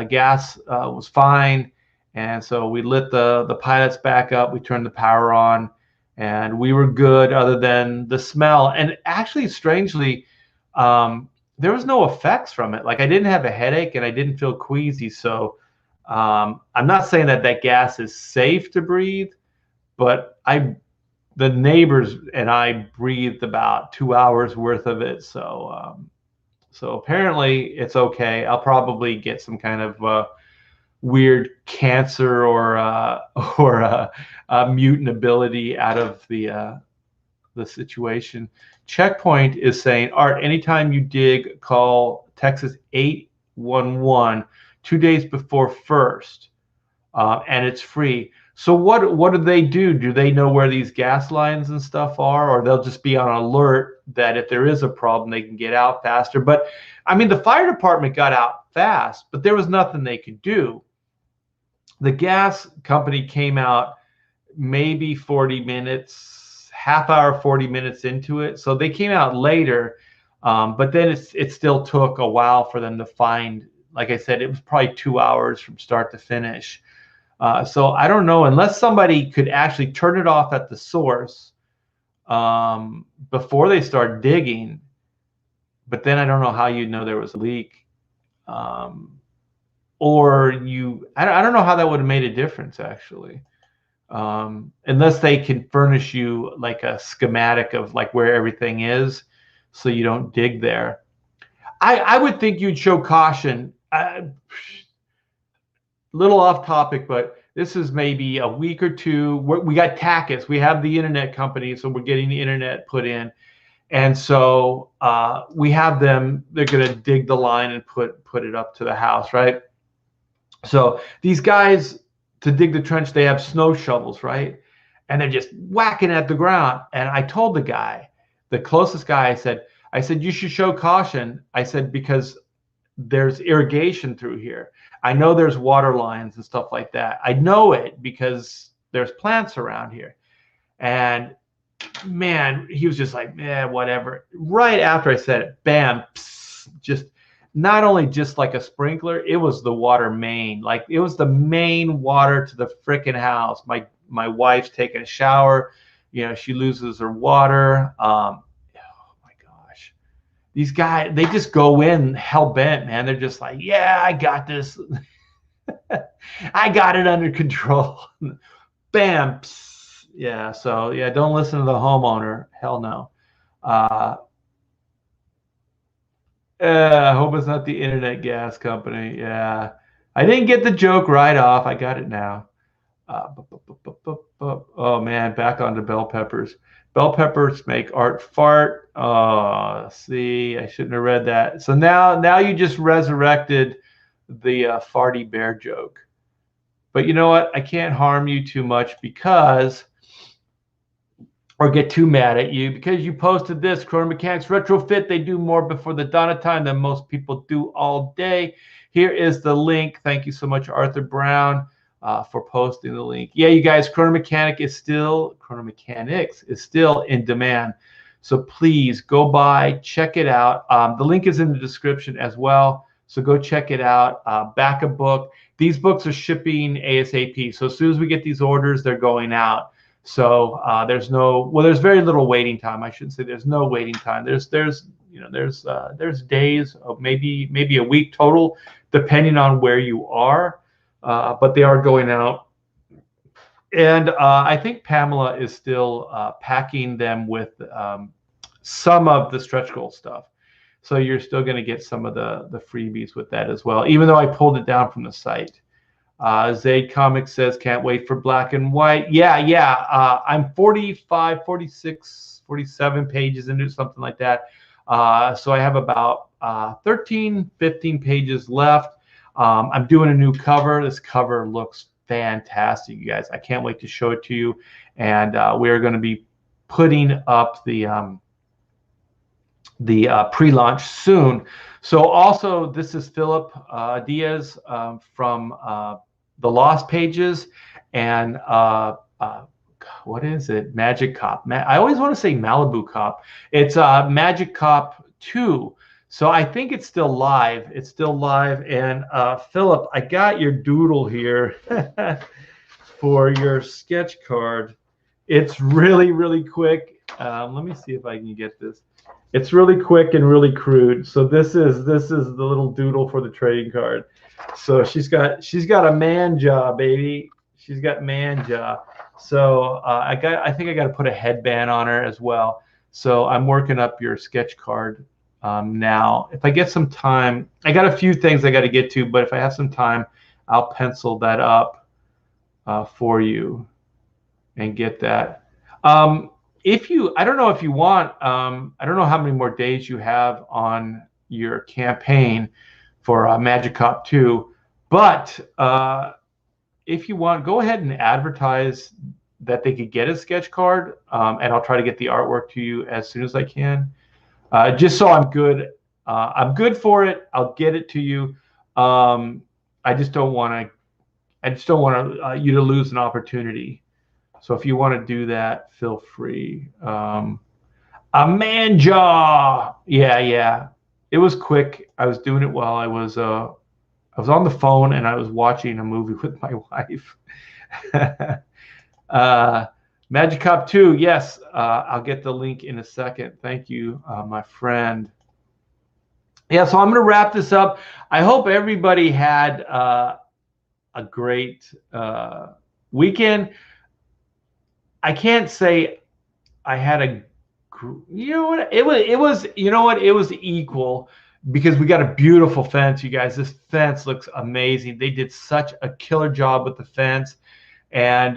Gas was fine. And so we lit the pilots back up. We turned the power on, and we were good other than the smell. And actually, strangely, there was no effects from it. Like, I didn't have a headache and I didn't feel queasy. So I'm not saying that gas is safe to breathe, but the neighbors and I breathed about 2 hours worth of it. So apparently it's okay. I'll probably get some kind of weird cancer or mutant ability out of the situation. Checkpoint is saying, Art, anytime you dig, call Texas 811 2 days before first, and it's free. So what do they do? Do they know where these gas lines and stuff are, or they'll just be on alert that if there is a problem, they can get out faster? But I mean, the fire department got out fast, but there was nothing they could do. The gas company came out maybe 40 minutes, half hour, 40 minutes into it. So they came out later, but then it still took a while for them to find. Like I said, it was probably 2 hours from start to finish. So I don't know, unless somebody could actually turn it off at the source before they start digging. But then I don't know how you'd know there was a leak. Or I don't know how that would have made a difference, actually. Unless they can furnish you like a schematic of like where everything is, so you don't dig there. I would think you'd show caution. Little off topic, but this is maybe a week or two. We got Tackus. We have the internet company, so we're getting the internet put in. And so we have them. They're going to dig the line and put it up to the house, right? So these guys, to dig the trench, they have snow shovels, right? And they're just whacking at the ground. And I told the guy, the closest guy, I said, you should show caution. I said, because there's irrigation through here. I know there's water lines and stuff like that. I know it because there's plants around here. And man, he was just like, yeah, whatever. Right after I said it, bam, pss, just not only just like a sprinkler, it was the water main. Like, it was the main water to the freaking house. My wife's taking a shower. She loses her water. Oh my gosh. These guys, they just go in hell bent, man. They're just like, yeah, I got this. I got it under control. Bam. Psst. Yeah. So yeah, don't listen to the homeowner. Hell no. I hope it's not the internet gas company. Yeah. I didn't get the joke right off. I got it now. Oh man, back onto bell peppers. Bell peppers make Art fart. Oh, see, I shouldn't have read that. So now you just resurrected the farty bear joke. But you know what? I can't harm you too much or get too mad at you because you posted this. Chrono Mechanics Retrofit. They do more before the dawn of time than most people do all day. Here is the link. Thank you so much, Arthur Brown, for posting the link. Yeah, you guys, Chrono Mechanics is still in demand. So please go by, check it out. The link is in the description as well. So go check it out. Back a book. These books are shipping ASAP. So as soon as we get these orders, they're going out. So there's very little waiting time. I shouldn't say there's no waiting time. There's days of maybe a week total, depending on where you are. But they are going out. And I think Pamela is still packing them with some of the stretch goal stuff. So you're still going to get some of the freebies with that as well, even though I pulled it down from the site. Zaid Comics says, can't wait for black and white. Yeah. I'm 45, 46, 47 pages into something like that. So I have about 13, 15 pages left. I'm doing a new cover. This cover looks fantastic, you guys. I can't wait to show it to you. And we're going to be putting up the pre-launch soon. So also, this is Philip Diaz from the Lost Pages, and what is it? Magic Cop. I always want to say Malibu Cop. It's Magic Cop 2. So I think it's still live. It's still live. And Philip, I got your doodle here for your sketch card. It's really, really quick. Let me see if I can get this. It's really quick and really crude. So this is the little doodle for the trading card. So she's got a man jaw, baby. She's got man jaw. So I think I got to put a headband on her as well. So I'm working up your sketch card now. If I get some time, I got a few things I got to get to, but if I have some time, I'll pencil that up for you and get that. I don't know if you want, I don't know how many more days you have on your campaign for Magic Cop 2, but if you want, go ahead and advertise that they could get a sketch card, and I'll try to get the artwork to you as soon as I can. Just so I'm good. I'm good for it. I'll get it to you. I just don't want you to lose an opportunity. So if you want to do that, feel free. A man jaw. Yeah. It was quick. I was doing it while I was on the phone and I was watching a movie with my wife. Magic Cop 2. Yes, I'll get the link in a second. Thank you, my friend. Yeah, so I'm going to wrap this up. I hope everybody had a great weekend. I can't say I had a, it was equal, because we got a beautiful fence, you guys. This fence looks amazing. They did such a killer job with the fence. And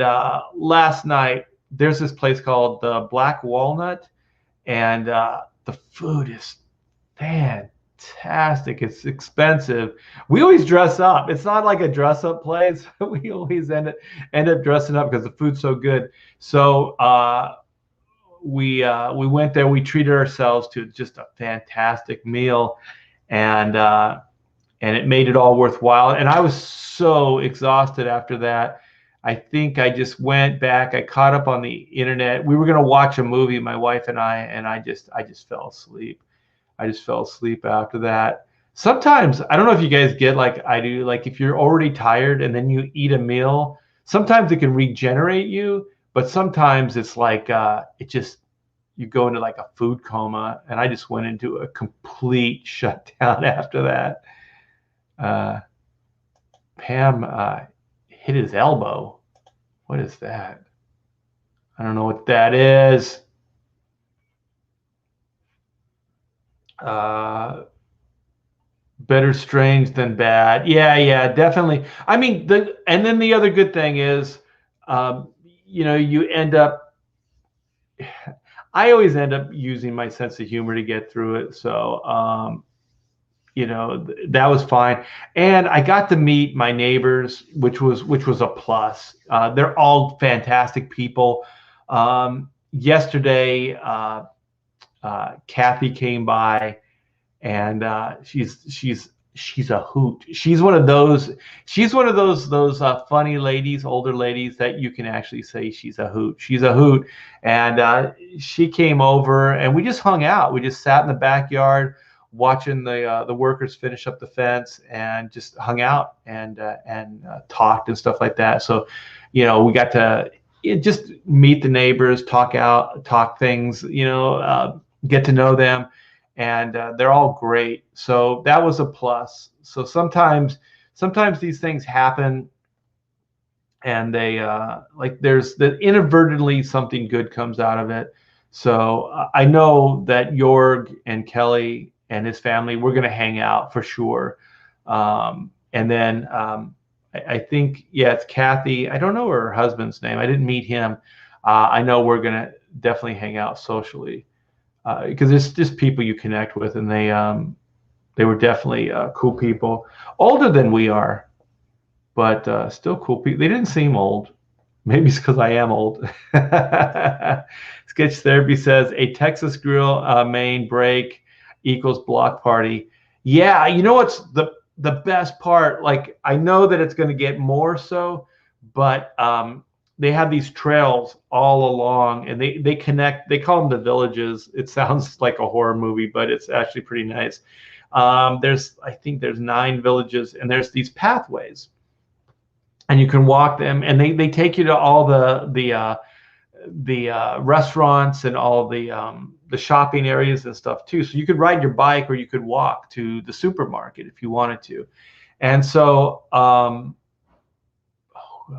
last night, there's this place called the Black Walnut, and the food is fantastic. It's expensive. We always dress up. It's not like a dress up place. We always end up dressing up because the food's so good. So we went there. We treated ourselves to just a fantastic meal, and it made it all worthwhile. And I was so exhausted after that. I think I just went back. I caught up on the internet. We were going to watch a movie, my wife and I just fell asleep. I just fell asleep after that. Sometimes, I don't know if you guys get like I do, like if you're already tired and then you eat a meal, sometimes it can regenerate you, but sometimes it's like you go into like a food coma, and I just went into a complete shutdown after that. Pam hit his elbow. What is that? I don't know what that is. Better strange than bad. Yeah, definitely. I mean, and then the other good thing is, you end up, I always end up using my sense of humor to get through it. So, that was fine. And I got to meet my neighbors, which was a plus. They're all fantastic people. Yesterday, Kathy came by, and she's a hoot. She's one of those funny ladies, older ladies that you can actually say she's a hoot. She's a hoot. And she came over and we just hung out. We just sat in the backyard watching the workers finish up the fence, and just hung out and talked and stuff like that. So, we got to just meet the neighbors, talk things, get to know them, and they're all great. So that was a plus. So sometimes these things happen, and they like there's that inadvertently something good comes out of it. So I know that Jorg and Kelly and his family, we're going to hang out for sure. And then I think, yeah, it's Kathy. I don't know her husband's name. I didn't meet him. I know we're going to definitely hang out socially because it's just people you connect with, and they were definitely cool people, older than we are, but still cool people. They didn't seem old. Maybe it's because I am old. Sketch Therapy says a Texas grill main break equals block party. Yeah, you know what's the best part? Like I know that it's going to get more so, but they have these trails all along, and they connect. They call them the villages. It sounds like a horror movie, but it's actually pretty nice. I think there's 9 villages, and there's these pathways, and you can walk them, and they take you to all the restaurants and all the shopping areas and stuff too. So you could ride your bike or you could walk to the supermarket if you wanted to. And so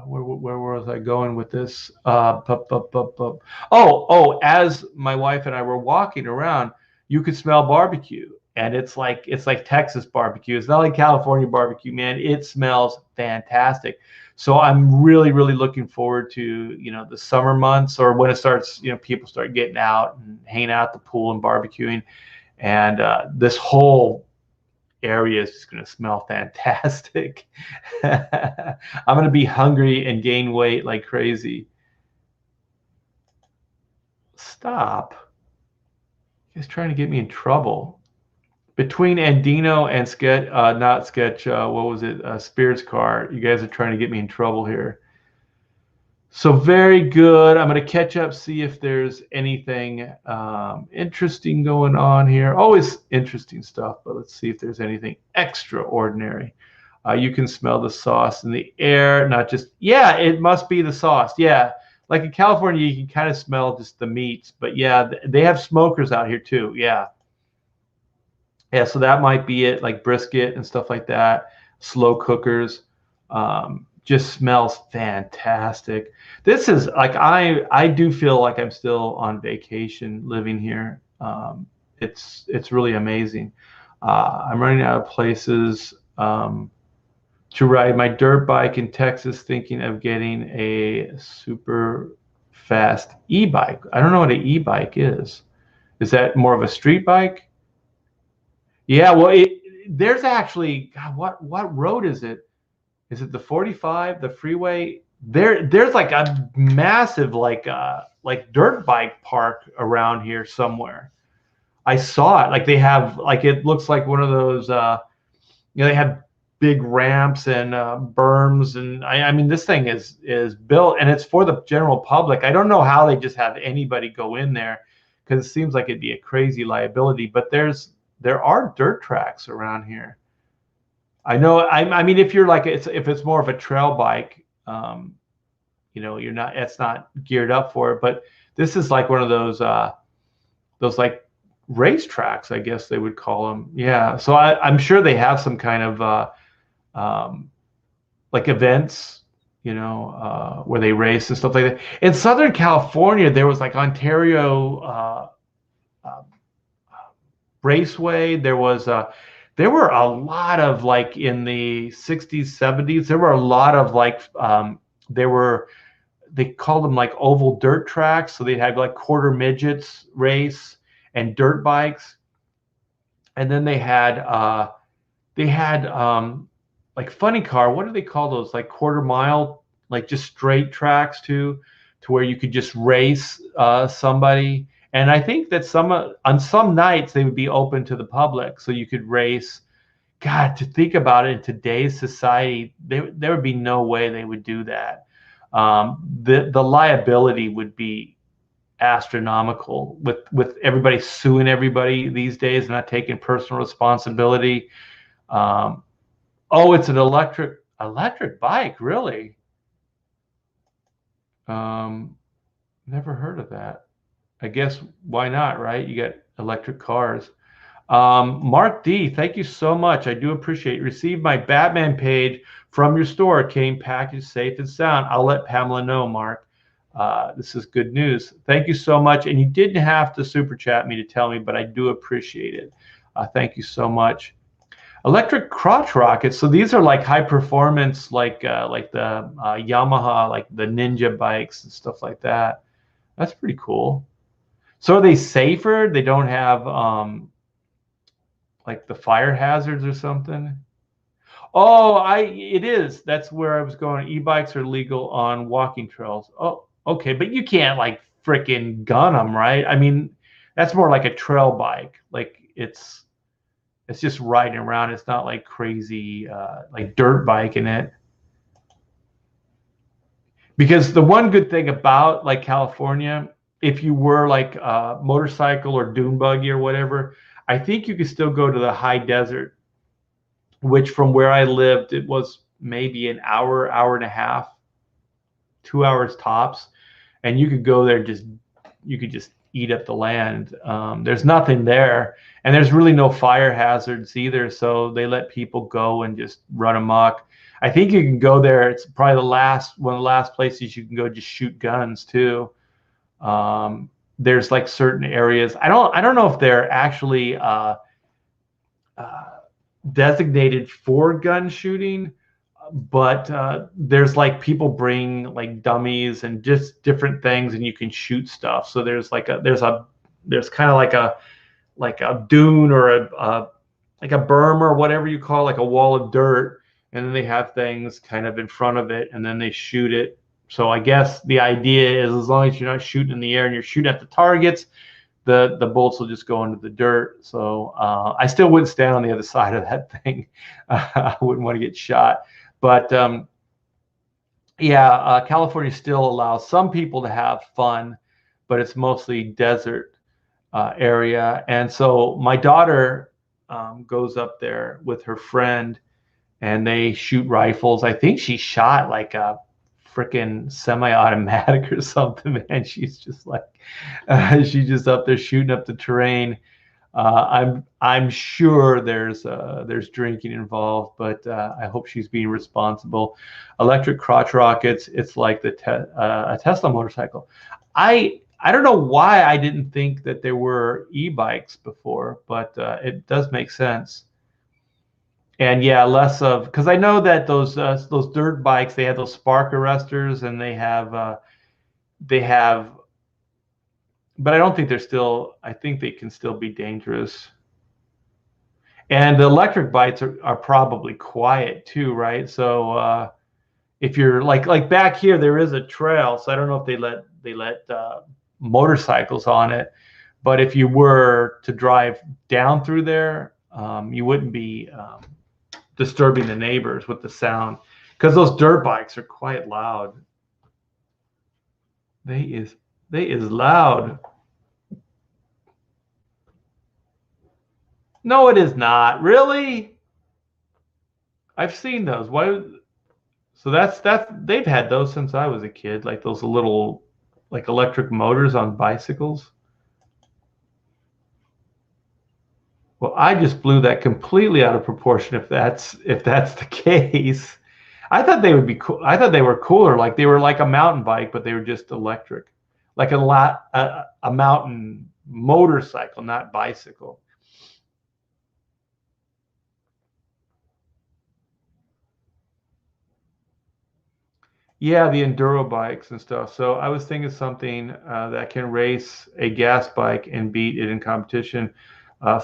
where was I going with this? As my wife and I were walking around, you could smell barbecue, and it's like Texas barbecue. It's not like California barbecue, man. It smells fantastic. So I'm really, really looking forward to the summer months, or when it starts, people start getting out and hanging out at the pool and barbecuing, and this whole area is just going to smell fantastic. I'm going to be hungry and gain weight like crazy. Stop. You guys trying to get me in trouble. Between Andino and Sketch, not Sketch, what was it? Spirits Car. You guys are trying to get me in trouble here. So very good. I'm going to catch up, see if there's anything interesting going on here. Always interesting stuff, but let's see if there's anything extraordinary. You can smell the sauce in the air, not just, yeah, it must be the sauce. Yeah, like in California, you can kind of smell just the meats, but yeah, they have smokers out here too. Yeah. Yeah, so that might be it, like brisket and stuff like that, slow cookers. Just smells fantastic. This is like I do feel like I'm still on vacation living here. It's really amazing. I'm running out of places to ride my dirt bike in Texas, thinking of getting a super fast e-bike. I don't know what an e-bike is. Is that more of a street bike? Yeah, well, there's actually, God, what road is it? Is it the 45, the freeway? There's like a massive like dirt bike park around here somewhere. I saw it. Like they have like it looks like one of those they have big ramps and berms, and I mean this thing is built, and it's for the general public. I don't know how they just have anybody go in there, because it seems like it'd be a crazy liability, but there are dirt tracks around here. I know. I mean, if it's more of a trail bike, you're not. It's not geared up for it. But this is like one of those like race tracks, I guess they would call them. Yeah. So I'm sure they have some kind of like events, where they race and stuff like that. In Southern California, there was like Ontario Raceway. There were a lot of, like, in the 60s, 70s, there were a lot of like they called them like oval dirt tracks. So they'd have like quarter midgets race and dirt bikes. And then they had like funny car. What do they call those? Like quarter mile, like just straight tracks too, to where you could just race somebody. And I think that on some nights they would be open to the public, so you could race. God, to think about it, in today's society, there would be no way they would do that. The liability would be astronomical with everybody suing everybody these days and not taking personal responsibility. Oh, it's an electric bike, really? Never heard of that. I guess why not, right? You got electric cars. Mark D, thank you so much. I do appreciate it. Received my Batman page from your store. Came packaged safe and sound. I'll let Pamela know, Mark. This is good news. Thank you so much. And you didn't have to super chat me to tell me, but I do appreciate it. Thank you so much. Electric crotch rockets. So these are like high performance, like the Yamaha, like the Ninja bikes and stuff like that. That's pretty cool. So are they safer? They don't have like the fire hazards or something? Oh, it is. That's where I was going. E-bikes are legal on walking trails. Oh, okay, but you can't like freaking gun them, right? I mean, that's more like a trail bike. Like it's just riding around. It's not like crazy like dirt bike in it. Because the one good thing about like California, if you were like a motorcycle or dune buggy or whatever, I think you could still go to the high desert, which from where I lived, it was maybe an hour, hour and a half, 2 hours tops. And you could go there, you could just eat up the land. There's nothing there. And there's really no fire hazards either. So they let people go and just run amok. I think you can go there. It's probably one of the last places you can go just shoot guns too. There's like certain areas. I don't know if they're actually designated for gun shooting, but there's like people bring like dummies and just different things, and you can shoot stuff. So there's kind of like a dune or like a berm or whatever you call, like a wall of dirt, and then they have things kind of in front of it, and then they shoot it. So I guess the idea is as long as you're not shooting in the air and you're shooting at the targets, the bolts will just go into the dirt. So I still wouldn't stand on the other side of that thing. I wouldn't want to get shot. But yeah, California still allows some people to have fun, but it's mostly desert area. And so my daughter goes up there with her friend, and they shoot rifles. I think she shot like a freaking semi-automatic or something, man. She's just like, she's just up there shooting up the terrain. I'm sure there's drinking involved, but I hope she's being responsible. Electric crotch rockets. It's like a Tesla motorcycle. I don't know why I didn't think that there were e-bikes before, but it does make sense. And yeah, less of, because I know that those dirt bikes, they have those spark arresters, and they have, but I don't think I think they can still be dangerous. And the electric bikes are probably quiet too, right? So if you're like back here, there is a trail, so I don't know if they let motorcycles on it, but if you were to drive down through there, you wouldn't be disturbing the neighbors with the sound, because those dirt bikes are quite loud. They is loud. No, it is not. Really? I've seen those. Why? So that's they've had those since I was a kid, like those little like electric motors on bicycles. Well, I just blew that completely out of proportion if that's the case. I thought they would be cool. I thought they were cooler, like they were like a mountain bike, but they were just electric, like a mountain motorcycle, not bicycle. Yeah, the enduro bikes and stuff. So I was thinking something that can race a gas bike and beat it in competition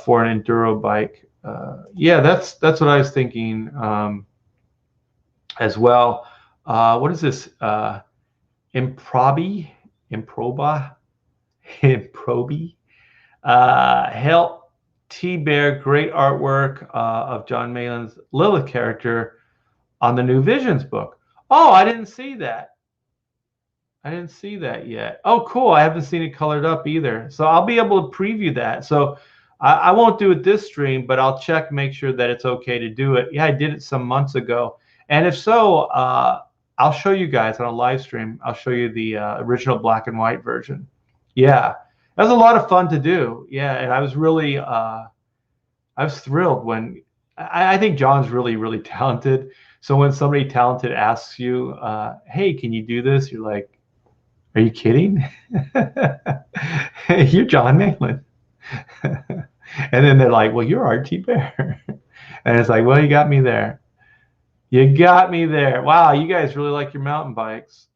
for an enduro bike. Yeah, that's what I was thinking as well. What is this? Improbi, Improba, Improbi. Hell, T Bear, great artwork of John Malin's Lilith character on the New Visions book. Oh, I didn't see that. I didn't see that yet. Oh, cool. I haven't seen it colored up either. So I'll be able to preview that. So I won't do it this stream, but I'll check, make sure that it's okay to do it. Yeah, I did it some months ago. And if so, I'll show you guys on a live stream. I'll show you the original black and white version. Yeah, that was a lot of fun to do. Yeah, and I was really, I was thrilled when I think John's really, really talented. So when somebody talented asks you, "Hey, can you do this?" You're like, "Are you kidding?" You're John Malin. And then they're like, "Well, you're RT Bear." And it's like, "Well, you got me there. You got me there." Wow, you guys really like your mountain bikes.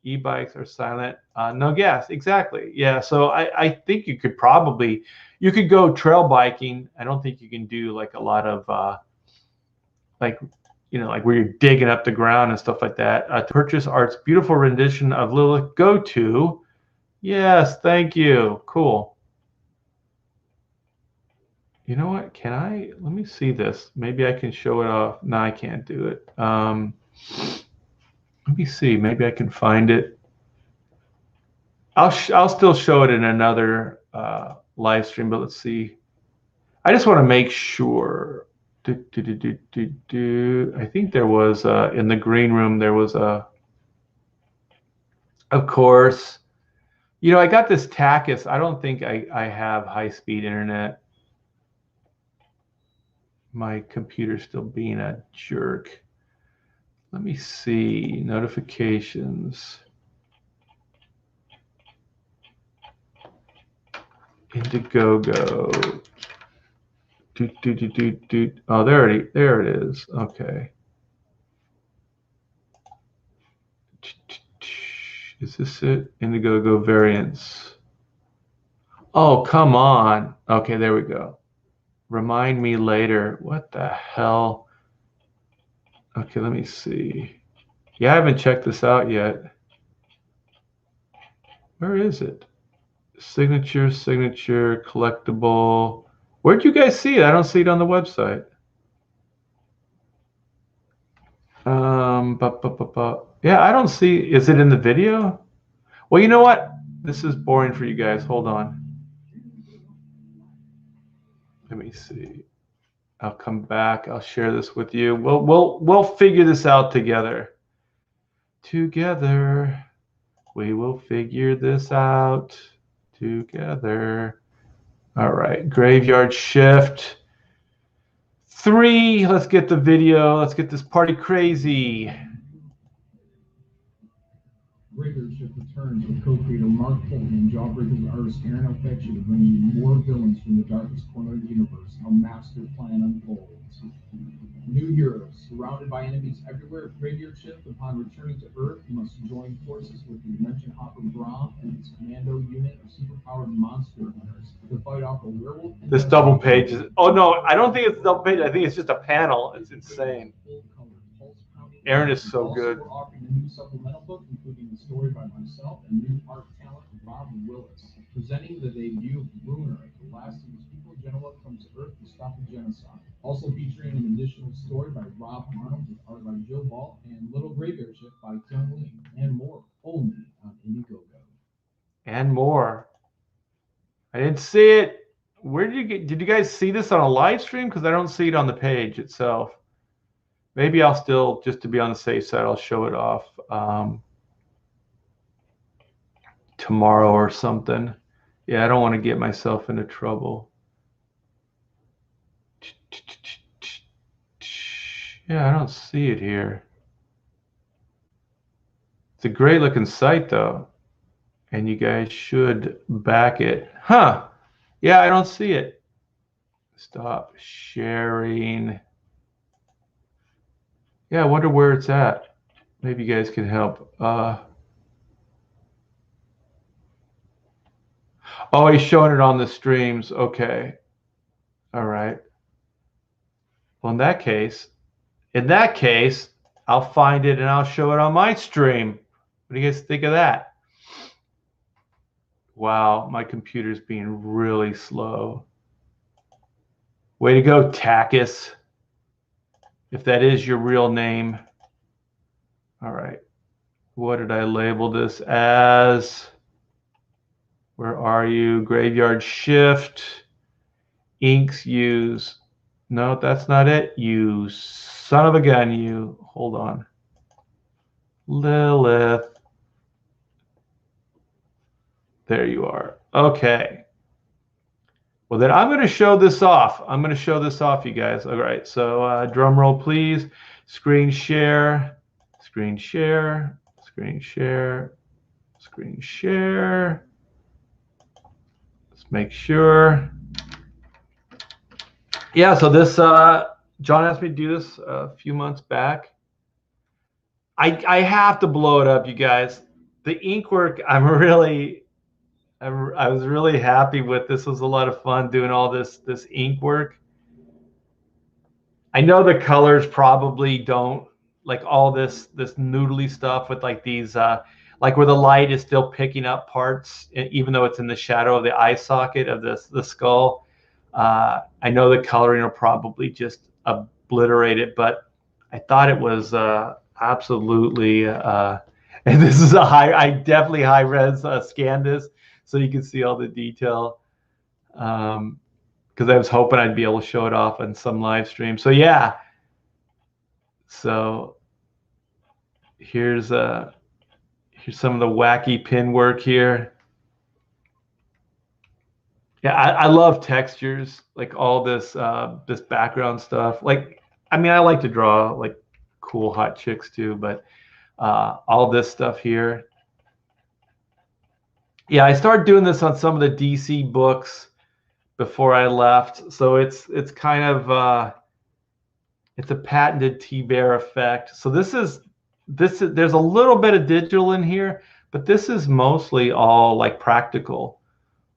E-bikes are silent. No gas. Exactly. Yeah. So I think you could probably, you could go trail biking. I don't think you can do like a lot of like, like where you're digging up the ground and stuff like that. To purchase Art's beautiful rendition of Lilith, go to. Yes, thank you. Cool. You know what? Let me see this. Maybe I can show it off. No, I can't do it. Let me see. Maybe I can find it. I'll still show it in another live stream, but let's see. I just want to make sure. I think there was in the green room, there was of course, I got this Takis. I don't think I have high-speed internet. My computer's still being a jerk. Let me see notifications. Indiegogo. Oh, there it is. Okay. Is this it? Indiegogo variants. Oh, come on. Okay, there we go. Remind me later. What the hell? Okay, let me see. Yeah, I haven't checked this out yet. Where is it? Signature, collectible. Where'd you guys see it? I don't see it on the website. Yeah, I don't see. Is it in the video? Well, you know what? This is boring for you guys. Hold on. Let me see. I'll come back. I'll share this with you. We'll figure this out together. Together, we will figure this out together. All right, graveyard shift 3. Let's get the video. Let's get this party crazy. Graveyard Shift returns with co-creator Mark Fulton and Jawbreakers artist Aaron Alfecci to bring you more villains from the darkest corner of the universe. A master plan unfolds. New heroes, surrounded by enemies everywhere. Graveyard Shift, upon returning to Earth, you must join forces with the Dimension Hopper Grom and his commando unit of superpowered monster hunters to fight off a werewolf. This double page is. Oh no, I don't think it's a double page. I think it's just a panel. It's insane. Aaron is so good. We're offering a new supplemental book, including a story by myself and new art talent Rob Willis, presenting the debut of Bruner, the last of his people. Genoa comes to Earth to stop the genocide. Also featuring an additional story by Rob Arnold with art by Joe Ball and Little Graveyard Shift by Tian Lee, and more, only on Indiegogo. And more. I didn't see it. Where did you guys see this on a live stream? Because I don't see it on the page itself. Maybe I'll still, just to be on the safe side, I'll show it off tomorrow or something. Yeah, I don't want to get myself into trouble. Yeah, I don't see it here. It's a great looking site though, and you guys should back it. Huh? Yeah, I don't see it. Stop sharing. Yeah, I wonder where it's at. Maybe you guys can help. Oh, he's showing it on the streams. Okay. All right. Well, in that case, I'll find it and I'll show it on my stream. What do you guys think of that? Wow, my computer's being really slow. Way to go, Takis. If that is your real name. All right. What did I label this as? Where are you? Graveyard shift. Inks use. No, that's not it. You son of a gun, you. Hold on. Lilith. There you are. Okay. Well, then I'm going to show this off. I'm going to show this off, you guys. All right. So drum roll, please. Screen share, screen share, screen share, screen share. Let's make sure. Yeah, so this, John asked me to do this a few months back. I have to blow it up, you guys. The ink work, I was really happy with. This was a lot of fun doing all this ink work. I know the colors probably don't like all this noodly stuff with like these like where the light is still picking up parts even though it's in the shadow of the eye socket of the skull. I know the coloring will probably just obliterate it, but I thought it was absolutely and this is I definitely high res scanned this so you can see all the detail. Because I was hoping I'd be able to show it off on some live stream. So yeah. So here's some of the wacky pin work here. Yeah, I love textures, like all this this background stuff. Like, I mean, I like to draw like cool hot chicks too, but all this stuff here. Yeah, I started doing this on some of the DC books before I left, so it's kind of it's a patented T-Bear effect. So this is there's a little bit of digital in here, but this is mostly all like practical.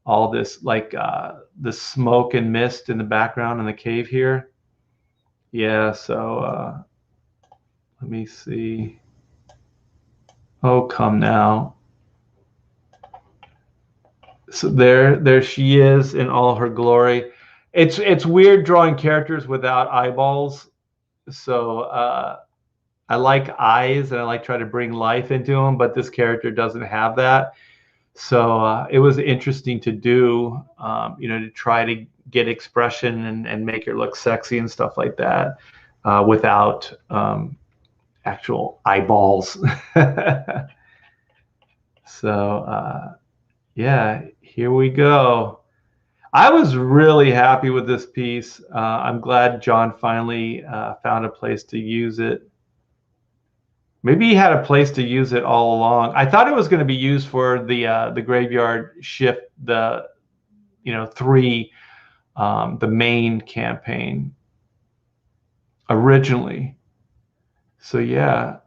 All this like the smoke and mist in the background in the cave here. Yeah, so let me see. Oh, come now. So there she is in all her glory. It's weird drawing characters without eyeballs. So I like eyes and I like try to bring life into them, but this character doesn't have that. So it was interesting to do, you know, to try to get expression and make her look sexy and stuff like that without actual eyeballs. So yeah, here we go. I was really happy with this piece. I'm glad John finally found a place to use it. Maybe he had a place to use it all along. I thought it was going to be used for the graveyard shift, the 3, the main campaign originally. So yeah,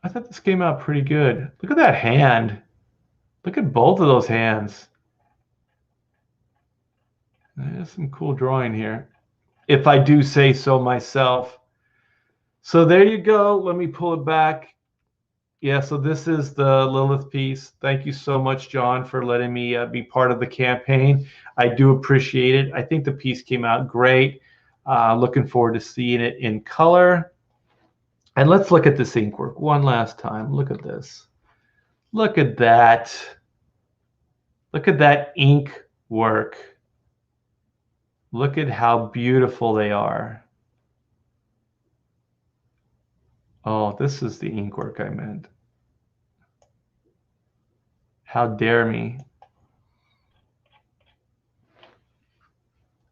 I thought this came out pretty good. Look at that hand. Look at both of those hands. There's some cool drawing here, if I do say so myself. So there you go. Let me pull it back. Yeah, so this is the Lilith piece. Thank you so much, John, for letting me be part of the campaign. I do appreciate it. I think the piece came out great. Looking forward to seeing it in color. And let's look at this ink work one last time. Look at this. Look at that. Look at that ink work. Look at how beautiful they are. Oh, this is the ink work I meant. How dare me.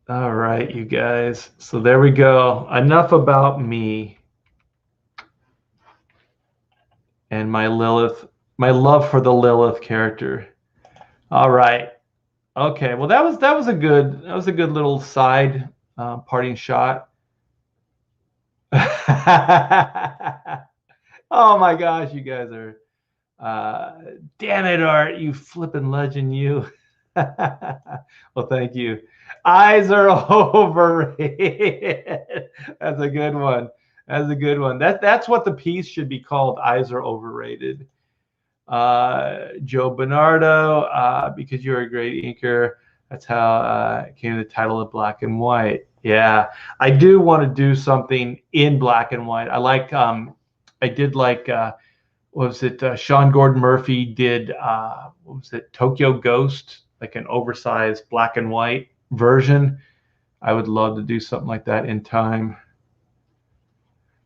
All right, you guys. So there we go. Enough about me and my Lilith, my love for the Lilith character. All right. Okay. Well, that was a good little side parting shot. Oh my gosh, you guys are damn it, Art, you flippin' legend, you. Well, thank you. Eyes are overrated. That's a good one. That's a good one. That's what the piece should be called. Eyes are overrated. Joe Bernardo, because you're a great inker. That's how it came to the title of Black and White. Yeah, I do want to do something in black and white. I like, I did like, what was it? Sean Gordon Murphy did, what was it? Tokyo Ghost, like an oversized black and white version. I would love to do something like that in time.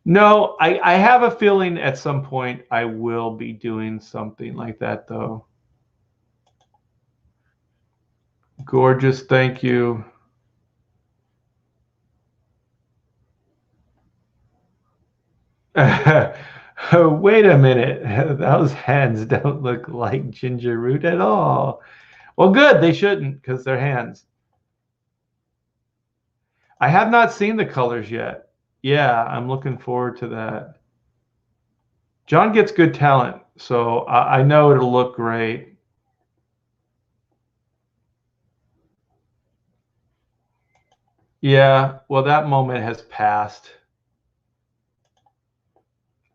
No, I have a feeling at some point I will be doing something like that, though. Gorgeous, thank you. Wait a minute. Those hands don't look like ginger root at all. Well, good. They shouldn't because they're hands. I have not seen the colors yet. Yeah, I'm looking forward to that. John gets good talent, so I know it'll look great. Yeah, well, that moment has passed.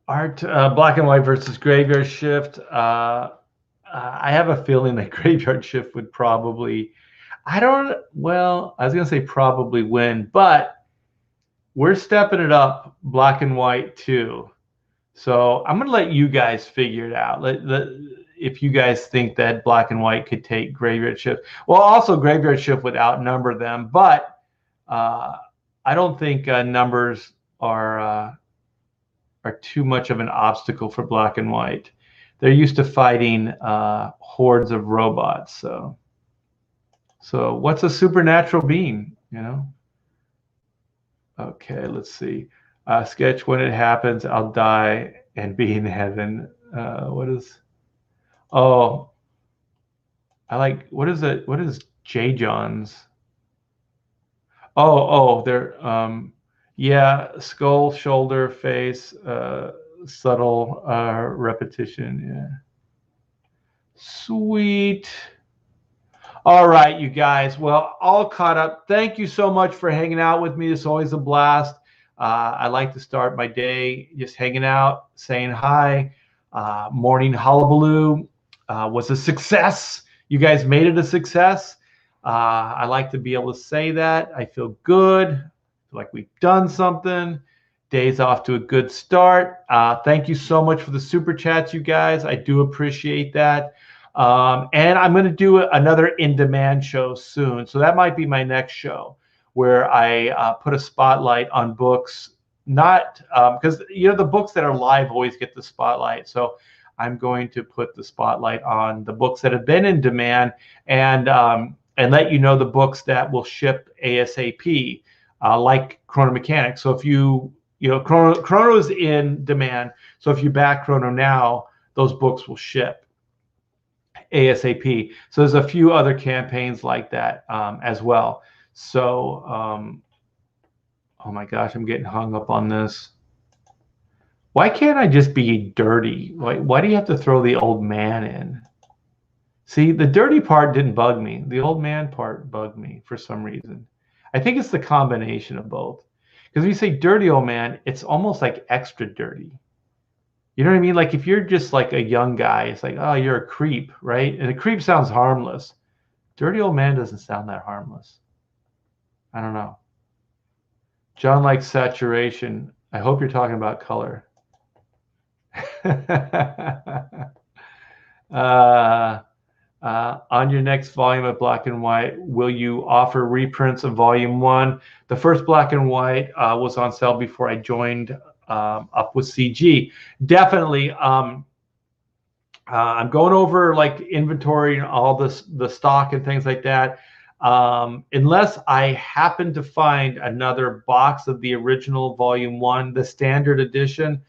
Art, black and white versus graveyard shift. I have a feeling that graveyard shift would probably, I don't, well, I was going to say probably win, but we're stepping it up black and white too. So I'm going to let you guys figure it out. If you guys think that black and white could take graveyard shift. Well, also graveyard shift would outnumber them, but uh, I don't think numbers are too much of an obstacle for black and white. They're used to fighting hordes of robots. So what's a supernatural being? You know? Okay, let's see. Sketch when it happens, I'll die and be in heaven. What is? Oh, I like. What is it? What is J. John's? They're yeah, skull, shoulder, face, subtle repetition. Yeah. Sweet. All right, you guys. Well, all caught up. Thank you so much for hanging out with me. It's always a blast. I like to start my day just hanging out, saying hi. Morning hullaballoo was a success. You guys made it a success. I like to be able to say that. I feel good. I feel like we've done something. Day's off to a good start. Thank you so much for the super chats, you guys. I do appreciate that. And I'm going to do another in-demand show soon. So that might be my next show where I put a spotlight on books, not because the books that are live always get the spotlight. So I'm going to put the spotlight on the books that have been in demand and let you know the books that will ship ASAP, like Chrono Mechanics. So if Chrono is in demand. So if you back Chrono now, those books will ship ASAP. So there's a few other campaigns like that as well. So, oh my gosh, I'm getting hung up on this. Why can't I just be dirty? Why do you have to throw the old man in? See, the dirty part didn't bug me. The old man part bugged me for some reason. I think it's the combination of both. Because when you say dirty old man, it's almost like extra dirty. You know what I mean? Like if you're just like a young guy, it's like, oh, you're a creep, right? And a creep sounds harmless. Dirty old man doesn't sound that harmless. I don't know. John likes saturation. I hope you're talking about color. On your next volume of Black and White, will you offer reprints of Volume 1? The first Black and White was on sale before I joined up with CG. Definitely. I'm going over like inventory and all the stock and things like that. Unless I happen to find another box of the original Volume 1, the standard edition,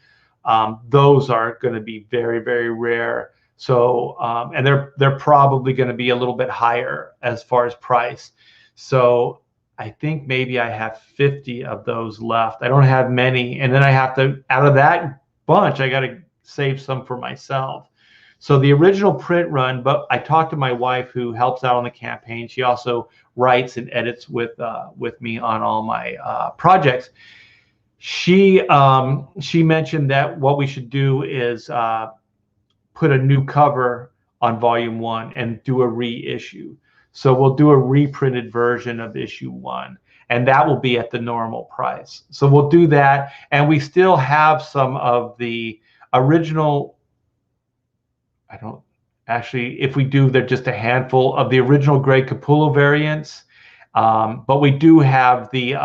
those are going to be very, very rare. So, and they're probably going to be a little bit higher as far as price. So I think maybe I have 50 of those left. I don't have many. And then I have to, out of that bunch, I got to save some for myself. So the original print run, but I talked to my wife who helps out on the campaign. She also writes and edits with me on all my projects. She mentioned that what we should do is put a new cover on Volume 1 and do a reissue. So we'll do a reprinted version of issue 1, and that will be at the normal price. So we'll do that, and we still have some of the original. I don't actually, if we do, they're just a handful of the original Greg Capullo variants. But we do have the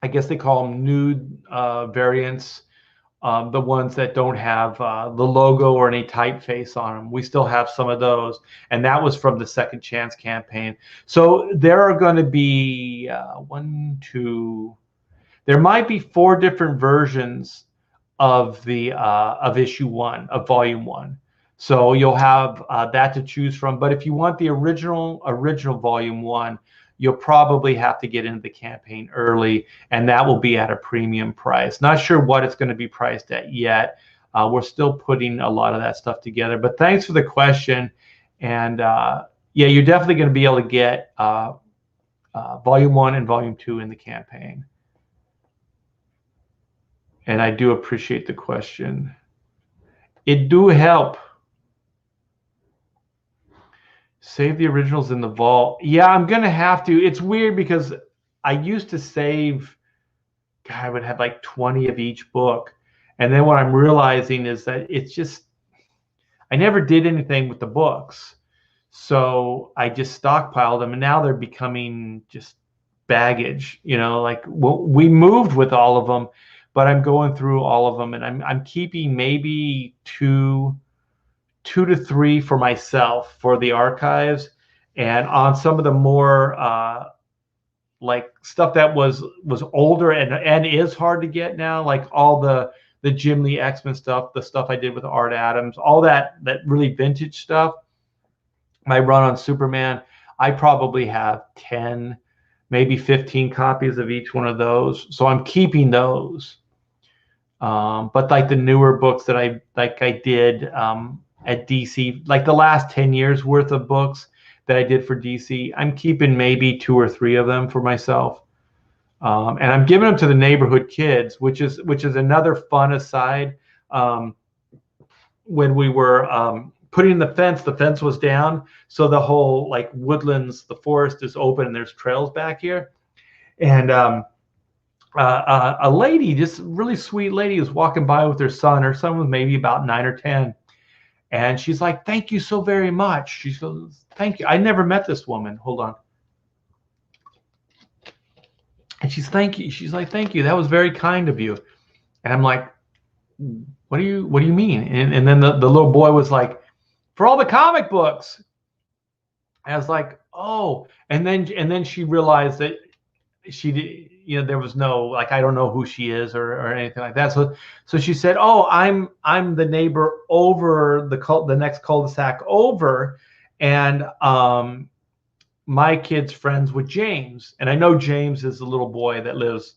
I guess they call them nude variants, the ones that don't have the logo or any typeface on them. We still have some of those, and that was from the Second Chance campaign. So there are going to be there might be 4 different versions of the of issue 1 of volume 1. So you'll have that to choose from. But if you want the original volume 1, you'll probably have to get into the campaign early, and that will be at a premium price. Not sure what it's going to be priced at yet. We're still putting a lot of that stuff together. But thanks for the question. And yeah, you're definitely going to be able to get volume 1 and volume 2 in the campaign. And I do appreciate the question. It do help. Save the originals in the vault. Yeah, I'm going to have to. It's weird because I used to save, God, I would have like 20 of each book. And then what I'm realizing is that it's just, I never did anything with the books. So I just stockpiled them, and now they're becoming just baggage. You know, like we moved with all of them, but I'm going through all of them, and I'm keeping maybe two to three for myself for the archives, and on some of the more like stuff that was older and is hard to get now, like all the Jim Lee X-Men stuff, the stuff I did with Art Adams, all that really vintage stuff. My run on Superman, I probably have 10, maybe 15 copies of each one of those. So I'm keeping those. But like the newer books that I did at DC, like the last 10 years worth of books that I did for DC, I'm keeping maybe 2 or 3 of them for myself. And I'm giving them to the neighborhood kids, which is another fun aside. When we were putting the fence was down, so the whole like woodlands, the forest is open, and there's trails back here. And a lady, just really sweet lady, was walking by with her son. Her son was maybe about 9 or 10. And she's like, "Thank you so very much." She goes, "Thank you." I never met this woman. Hold on. And she's like, "Thank you. That was very kind of you." And I'm like, what do you mean? And then the little boy was like, "For all the comic books." I was like, "Oh." And then she realized that she, you know, there was no, like, I don't know who she is or anything like that. So she said, "Oh, I'm the neighbor over the next cul-de-sac over, and my kid's friends with James." And I know James is the little boy that lives.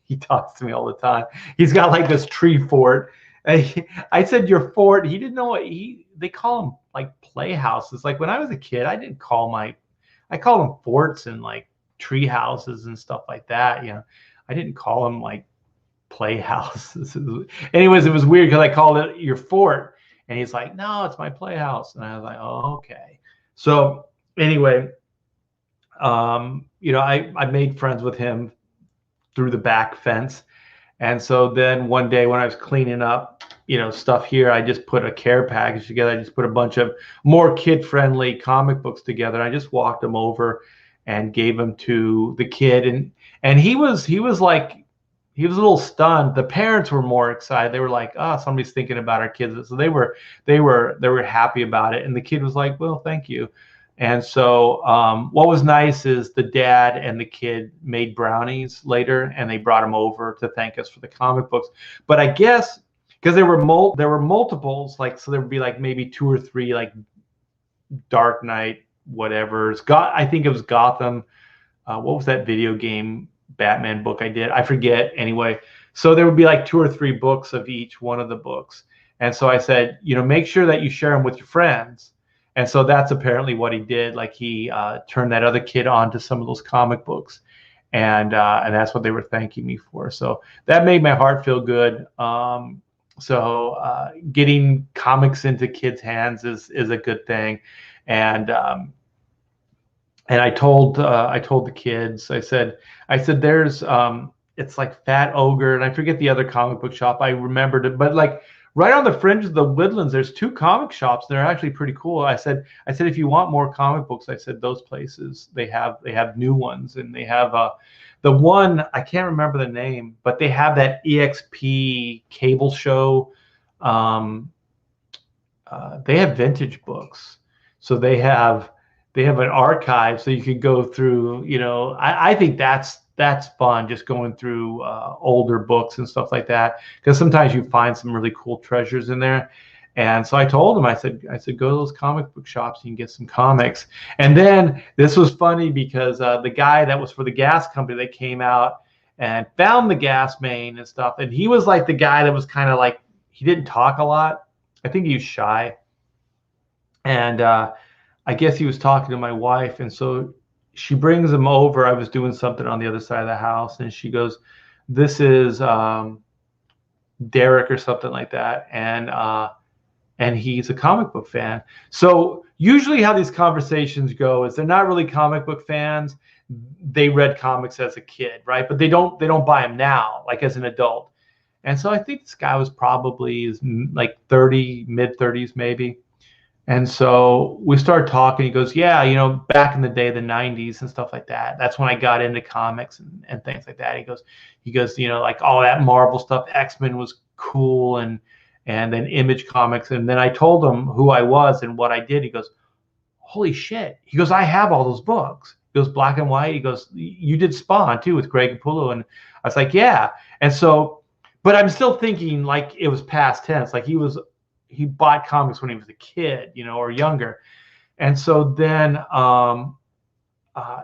He talks to me all the time. He's got like this tree fort. I said, "Your fort." He didn't know what they call them, like playhouses. Like when I was a kid, I call them forts and like tree houses and stuff like that. You know, I didn't call them like playhouses. Anyways, it was weird because I called it your fort, and he's like, "No, it's my playhouse." And I was like, "Oh, okay." So anyway, you know, I made friends with him through the back fence. And so then one day when I was cleaning up, you know, stuff here, I just put a care package together. I just put a bunch of more kid-friendly comic books together. I just walked them over and gave them to the kid, and he was like, he was a little stunned. The parents were more excited. They were like, "Oh, somebody's thinking about our kids." So they were happy about it. And the kid was like, "Well, thank you." And so what was nice is the dad and the kid made brownies later, and they brought them over to thank us for the comic books. But I guess because there were multiples, like, so there would be like maybe 2 or 3 like Dark Knight, whatever. I think it was Gotham. What was that video game Batman book I did? I forget. Anyway, so there would be like 2 or 3 books of each one of the books. And so I said, you know, make sure that you share them with your friends. And so that's apparently what he did. Like he turned that other kid on to some of those comic books, and that's what they were thanking me for. So that made my heart feel good. So getting comics into kids' hands is a good thing, and I told the kids, I said there's it's like Fat Ogre, and I forget the other comic book shop. I remembered it, but like right on the fringe of the Woodlands, there's 2 comic shops. They're actually pretty cool. I said, if you want more comic books, I said those places they have new ones, and they have the one I can't remember the name, but they have that EXP cable show. Um, they have vintage books, so they have an archive, so you can go through. I think that's fun, just going through older books and stuff like that, because sometimes you find some really cool treasures in there. And so I told him, I said, go to those comic book shops, you can get some comics. And then this was funny because the guy that was for the gas company, that came out and found the gas main and stuff, and he was like the guy that was kind of like, he didn't talk a lot. I think he was shy, and I guess he was talking to my wife, and so she brings him over. I was doing something on the other side of the house, and she goes, "This is Derek," or something like that, and he's a comic book fan. So usually, how these conversations go is they're not really comic book fans. They read comics as a kid, right? But they don't buy them now, like as an adult. And so I think this guy was probably like 30, mid 30s maybe. And so we started talking. He goes, "Yeah, back in the day, the 90s and stuff like that. That's when I got into comics and things like that." He goes, like all that Marvel stuff, X-Men was cool, and then Image Comics. And then I told him who I was and what I did. He goes, "Holy shit." He goes, "I have all those books." He goes, "Black and white." He goes, "You did Spawn too with Greg Capullo." And I was like, "Yeah." And so, but I'm still thinking like it was past tense. Like he bought comics when he was a kid, or younger. And so then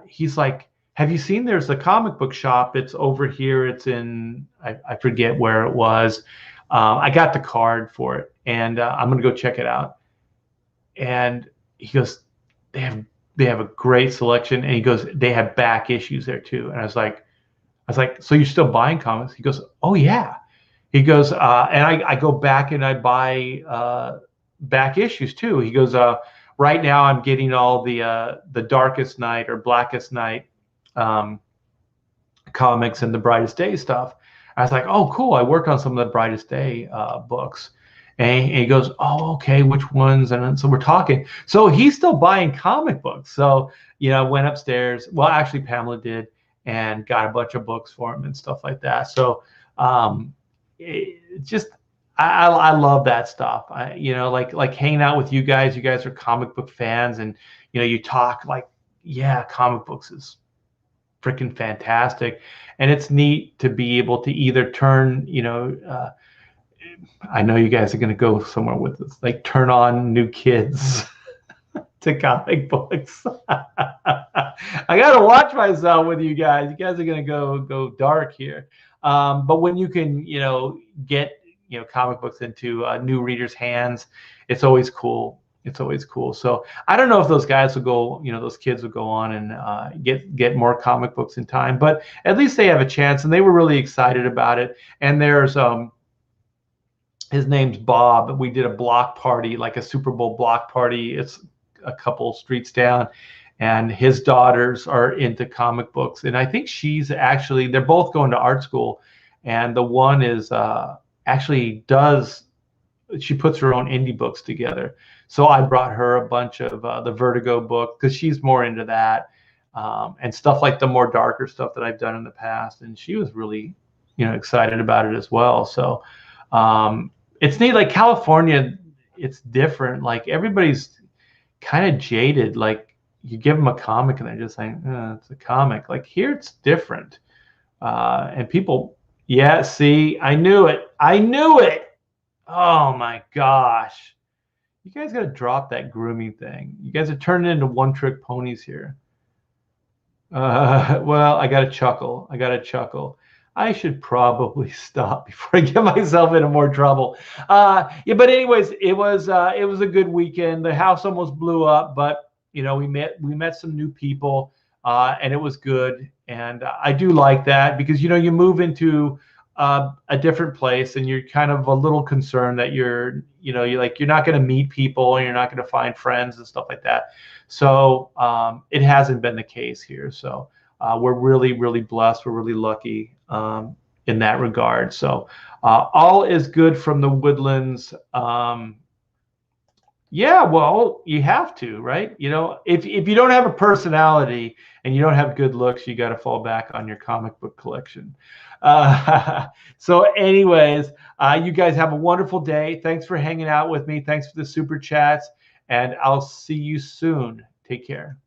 he's like, "Have you seen, there's a comic book shop. It's over here. It's in, I forget where it was. I got the card for it, and I'm going to go check it out." And he goes, they have a great selection. And he goes, "They have back issues there too." And I was like, "So you're still buying comics?" He goes, "Oh yeah." He goes, and I go back and I buy back issues too. He goes, "Right now I'm getting all the Darkest Night or Blackest Night um, comics and the Brightest Day stuff." I was like, "Oh, cool. I worked on some of the Brightest Day books." And he goes, "Oh, okay, which ones?" And then, so we're talking. So he's still buying comic books. So, went upstairs. Well, actually, Pamela did, and got a bunch of books for him and stuff like that. So, just I love that stuff. Like hanging out with you guys. You guys are comic book fans, and you talk like, yeah, comic books is freaking fantastic, and it's neat to be able to either turn, I know you guys are going to go somewhere with this, like turn on new kids to comic books. I got to watch myself with you guys. You guys are going to go dark here. But when you can, get, comic books into new readers' hands, it's always cool. It's always cool. So I don't know if those guys will go, those kids will go on and get more comic books in time, but at least they have a chance, and they were really excited about it. And there's his name's Bob. We did a block party, like a Super Bowl block party. It's a couple streets down, and his daughters are into comic books. And I think they're both going to art school, and the one is she puts her own indie books together. So I brought her a bunch of the Vertigo book, because she's more into that, and stuff like the more darker stuff that I've done in the past. And she was really, excited about it as well. So it's neat. Like California, it's different. Like everybody's kind of jaded. Like you give them a comic and they're just like, it's a comic. Like here, it's different. And people, yeah, see, I knew it. I knew it. Oh my gosh. You guys got to drop that grooming thing. You guys are turning into one-trick ponies here. Well, I got to chuckle. I should probably stop before I get myself into more trouble. Yeah, but anyways, it was a good weekend. The house almost blew up, but we met some new people, and it was good. And I do like that, because you move into a different place, and you're kind of a little concerned that you're not going to meet people, and you're not going to find friends and stuff like that. So it hasn't been the case here. So we're really, really blessed. We're really lucky. in that regard. So all is good from the Woodlands. Yeah, well, you have to, right? You know, if you don't have a personality and you don't have good looks, you got to fall back on your comic book collection. So, anyways, you guys have a wonderful day. Thanks for hanging out with me. Thanks for the super chats, and I'll see you soon. Take care.